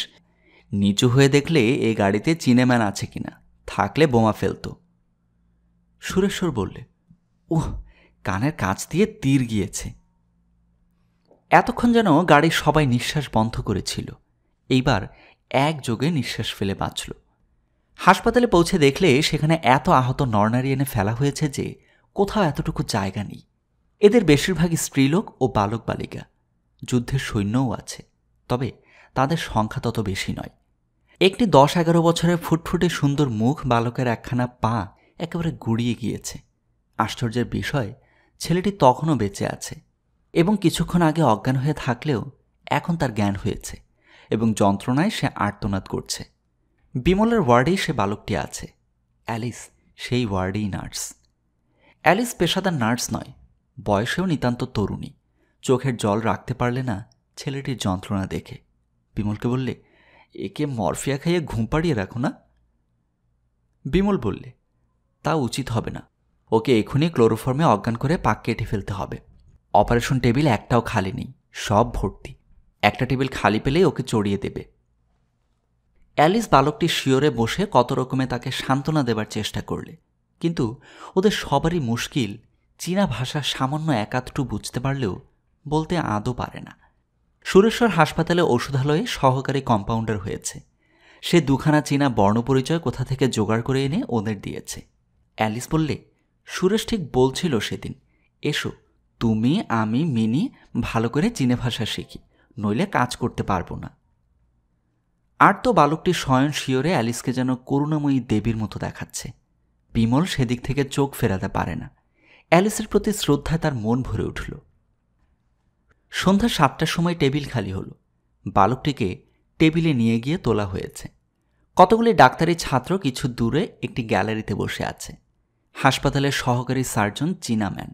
নিচু হয়ে দেখলে এই গাড়িতে চিনেম্যান আছে কিনা, থাকলে বোমা ফেলত। সুরেশ্বর বললে, উহ, কানের কাছ দিয়ে তীর গিয়েছে। এতক্ষণ যেন গাড়ির সবাই নিঃশ্বাস বন্ধ করেছিল, এইবার একযোগে নিঃশ্বাস ফেলে বাঁচল। হাসপাতালে পৌঁছে দেখলে সেখানে এত আহত নরনারী এনে ফেলা হয়েছে যে কোথাও এতটুকু জায়গা নেই। এদের বেশিরভাগই স্ত্রীলোক ও বালক বালিকা। যুদ্ধের সৈন্যও আছে, তবে তাদের সংখ্যা তত বেশি নয়। একটি 10-11 বছরের ফুটফুটে সুন্দর মুখ, বালকের একখানা পা একেবারে গুড়িয়ে গিয়েছে। আশ্চর্যের বিষয়, ছেলেটি তখনও বেঁচে আছে এবং কিছুক্ষণ আগে অজ্ঞান হয়ে থাকলেও এখন তার জ্ঞান হয়েছে এবং যন্ত্রণায় সে আর্তনাদ করছে। বিমলের ওয়ার্ডেই সে বালকটি আছে। অ্যালিস সেই ওয়ার্ডেই নার্স। অ্যালিস পেশাদার নার্স নয়, বয়সেও নিতান্ত তরুণী। চোখের জল রাখতে পারলে না ছেলেটির যন্ত্রণা দেখে। বিমলকে বললে, একে মরফিয়া খাইয়ে ঘুম পাড়িয়ে রাখো না। বিমল বললে, তা উচিত হবে না। ওকে এখনই ক্লোরোফর্মে অজ্ঞান করে পাক কেটে ফেলতে হবে। অপারেশন টেবিল একটাও খালি নেই, সব ভর্তি। একটা টেবিল খালি পেলেই ওকে চড়িয়ে দেবে। অ্যালিস বালকটি শিওরে বসে কত রকমে তাকে সান্ত্বনা দেবার চেষ্টা করলে, কিন্তু ওদের সবারই মুশকিল। চীনা ভাষা সামান্য একাধটু বুঝতে পারলেও বলতে আদৌ পারে না। সুরেশ্বর হাসপাতালে ওষুধালয়ে সহকারী কম্পাউন্ডার হয়েছে। সে দুখানা চীনা বর্ণপরিচয় কোথা থেকে জোগাড় করে এনে ওদের দিয়েছে। অ্যালিস বললে, সুরেশ ঠিক বলছিল সেদিন, এসো তুমি আমি মিনি ভালো করে চীনা ভাষা শিখি, নইলে কাজ করতে পারবো না। আর তো বালকটি শয়ন শিওরে অ্যালিসকে যেন করুণাময়ী দেবীর মতো দেখাচ্ছে। বিমল সেদিক থেকে চোখ ফেরাতে পারে না। অ্যালিসের প্রতি শ্রদ্ধায় তার মন ভরে উঠল। সন্ধ্যা 7টার সময় টেবিল খালি হলো। বালকটিকে টেবিলে নিয়ে গিয়ে তোলা হয়েছে। কতগুলি ডাক্তারি ছাত্র কিছু দূরে একটি গ্যালারিতে বসে আছে। হাসপাতালের সহকারী সার্জন চীনাম্যান।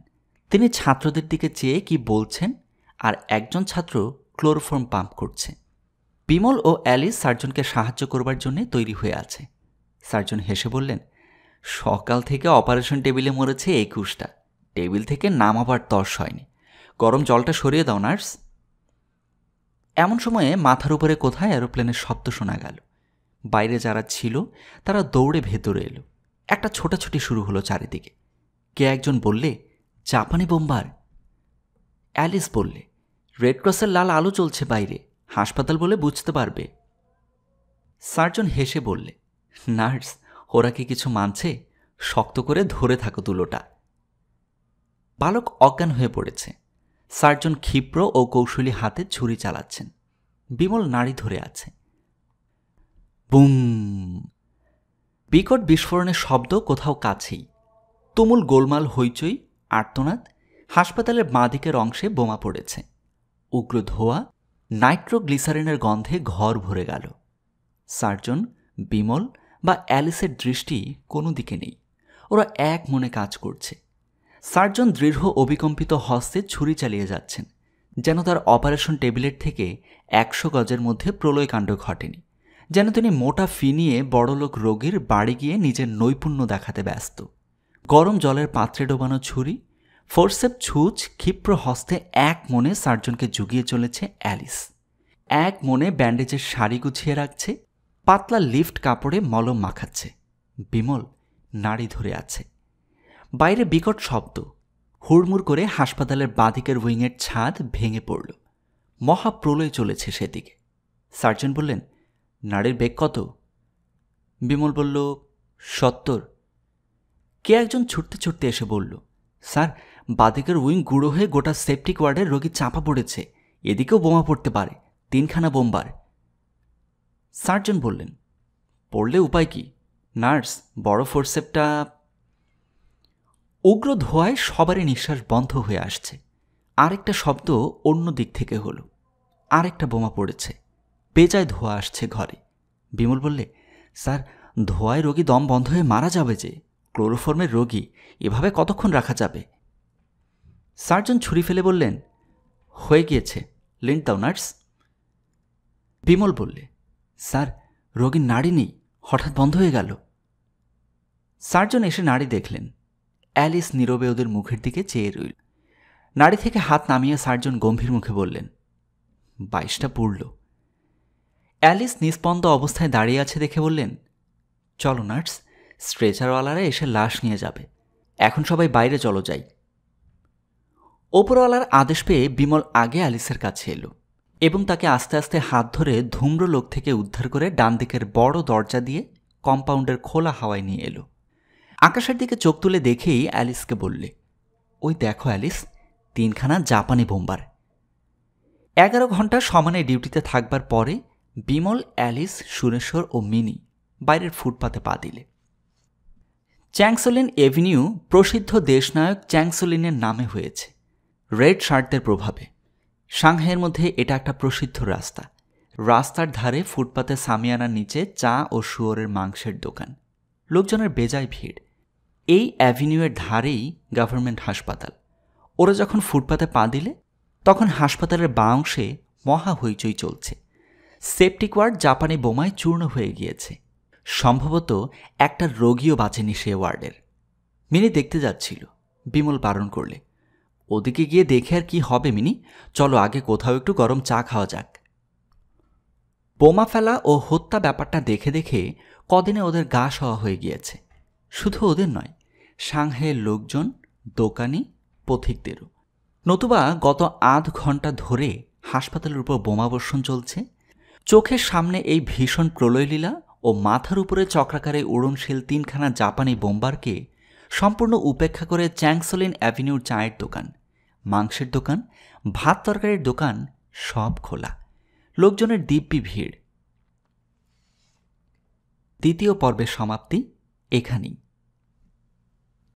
তিনি ছাত্রদের দিকে চেয়ে কি বলছেন, আর একজন ছাত্র ক্লোরোফর্ম পাম্প করছে। বিমল ও অ্যালিস সার্জনকে সাহায্য করবার জন্য তৈরি হয়ে আছে। সার্জন হেসে বললেন, সকাল থেকে অপারেশন টেবিলে মরেছে 21টা, টেবিল থেকে নামাবার তর্স হয়নি। গরম জলটা সরিয়ে দাও নার্স। এমন সময়ে মাথার উপরে কোথায় এরোপ্লেনের শব্দ শোনা গেল। বাইরে যারা ছিল তারা দৌড়ে ভেতরে এলো। একটা ছোটাছুটি শুরু হলো চারিদিকে। কে একজন বললে, জাপানি বোম্বার। অ্যালিস বললে, রেড ক্রসের লাল আলো জ্বলছে বাইরে, হাসপাতাল বলে বুঝতে পারবে। সার্জন হেসে বললে, নার্স, ওরা কি কিছু মানছে? শক্ত করে ধরে থাকো তুলোটা। বালক অজ্ঞান হয়ে পড়েছে। সার্জন ক্ষিপ্র ও কৌশলী হাতে ছুরি চালাচ্ছেন। বিমল নাড়ি ধরে আছে। বুম! বিকট বিস্ফোরণের শব্দ কোথাও কাছেই। তুমুল গোলমাল, হইচই, আর্তনাদ। হাসপাতালের বাঁ দিকের অংশে বোমা পড়েছে। উগ্র ধোঁয়া, নাইট্রোগ্লিসারিনের গন্ধে ঘর ভরে গেল। সার্জন, বিমল বা অ্যালিসের দৃষ্টি কোনো দিকে নেই। ওরা এক মনে কাজ করছে। সার্জন দৃঢ় অবিকম্পিত হস্তে ছুরি চালিয়ে যাচ্ছেন, যেন তার অপারেশন টেবিলের থেকে 100 গজের মধ্যে প্রলয়কাণ্ড ঘটেনি, যেন তিনি মোটা ফি নিয়ে বড়লোক রোগীর বাড়ি গিয়ে নিজের নৈপুণ্য দেখাতে ব্যস্ত। গরম জলের পাত্রে ডোবানো ছুরি, ফোরসেপ ছুঁচ ক্ষিপ্র হস্তে এক মনে সার্জনকে জুগিয়ে চলেছে অ্যালিস। এক মনে ব্যান্ডেজের শাড়ি গুছিয়ে রাখছে, পাতলা লিফট কাপড়ে মলম মাখাচ্ছে। বিমল নাড়ি ধরে আছে। বাইরে বিকট শব্দ। হুড়মুড় করে হাসপাতালের বাঁদিকের উইংয়ের ছাদ ভেঙে পড়ল। মহাপ্রলয় চলেছে সেদিকে। সার্জন বললেন, নাড়ির বেগ কত? বিমল বলল, 70। কে একজন ছুটতে ছুটতে এসে বলল, স্যার, বাদিকের উইং গুঁড়ো হয়ে গোটা সেপটিক ওয়ার্ডের রোগী চাপা পড়েছে, এদিকেও বোমা পড়তে পারে, 3খানা বোমবার। সার্জন বললেন, পড়লে উপায় কি? নার্স, বড় ফোরসেপটা। উগ্র ধোঁয়ায় সবারই নিঃশ্বাস বন্ধ হয়ে আসছে। আরেকটা শব্দ অন্য দিক থেকে হলো, আরেকটা বোমা পড়েছে। বেজায় ধোঁয়া আসছে ঘরে। বিমল বললে, স্যার, ধোঁয়ায় রোগী দম বন্ধ হয়ে মারা যাবে যে, ক্লোরোফর্মের রোগী, এভাবে কতক্ষণ রাখা যাবে? সার্জন ছুরি ফেলে বললেন, হয়ে গিয়েছে, লিন্ট দাও নার্স। বিমল বললে, স্যার, রোগীর নাড়ি নেই, হঠাৎ বন্ধ হয়ে গেল। সার্জন এসে নাড়ি দেখলেন। অ্যালিস নীরবে ওদের মুখের দিকে চেয়ে রইল। নাড়ি থেকে হাত নামিয়ে সার্জন গম্ভীর মুখে বললেন, 22টা পুড়ল। অ্যালিস নিস্পন্দ অবস্থায় দাঁড়িয়ে আছে দেখে বললেন, চলো নার্স, স্ট্রেচারওয়ালারা এসে লাশ নিয়ে যাবে। এখন সবাই বাইরে চলো যাই। ওপরওয়ালার আদেশ পেয়ে বিমল আগে অ্যালিসের কাছে এলো এবং তাকে আস্তে আস্তে হাত ধরে ধূম্র লোক থেকে উদ্ধার করে ডান দিকের বড় দরজা দিয়ে কম্পাউন্ডের খোলা হাওয়ায় নিয়ে এলো। আকাশের দিকে চোখ তুলে দেখেই অ্যালিসকে বললে, ওই দেখো অ্যালিস, 3খানা জাপানি বোম্বার। 11 ঘন্টা সমানে ডিউটিতে থাকবার পরে বিমল, অ্যালিস, সুরেশ্বর ও মিনি বাইরের ফুটপাতে পা দিলে। চ্যাংসোলিন এভিনিউ প্রসিদ্ধ দেশনায়ক চ্যাংসোলিনের নামে হয়েছে, রেড শার্টদের প্রভাবে। সাংহাইয়ের মধ্যে এটা একটা প্রসিদ্ধ রাস্তা। রাস্তার ধারে ফুটপাতে সামিয়ানার নিচে চা ও শুয়োরের মাংসের দোকান। লোকজনের বেজায় ভিড়। এই অ্যাভিনিউয়ের ধারেই গভর্নমেন্ট হাসপাতাল। ওরা যখন ফুটপাতে পা দিলে তখন হাসপাতালের বাঁ অংশে মহা হইচই চলছে। সেপটিক ওয়ার্ড জাপানি বোমায় চূর্ণ হয়ে গিয়েছে। সম্ভবত একটা রোগীও বাঁচেনি সে ওয়ার্ডের। মিনি দেখতে যাচ্ছিল। বিমল বারণ করলে, ওদিকে গিয়ে দেখে আর কি হবে মিনি, চলো আগে কোথাও একটু গরম চা খাওয়া যাক। বোমা ফেলা ও হত্যা ব্যাপারটা দেখে দেখে কদিনে ওদের গা সওয়া হয়ে গিয়েছে। শুধু ওদের নয়, সাংহাইয়ের লোকজন, দোকানি, পথিকদেরও। নতুবা গত আধ ঘন্টা ধরে হাসপাতালের উপর বোমাবর্ষণ চলছে। চোখের সামনে এই ভীষণ প্রলয়লীলা ও মাথার উপরে চক্রাকারে উড়নশীল 3খানা জাপানি বোম্বারকে সম্পূর্ণ উপেক্ষা করে চ্যাংসোলিন অ্যাভিনিউর চায়ের দোকান, মাংসের দোকান, ভাত তরকারির দোকান সব খোলা। লোকজনের দিব্যি ভিড়। দ্বিতীয় পর্বের সমাপ্তি এখানেই।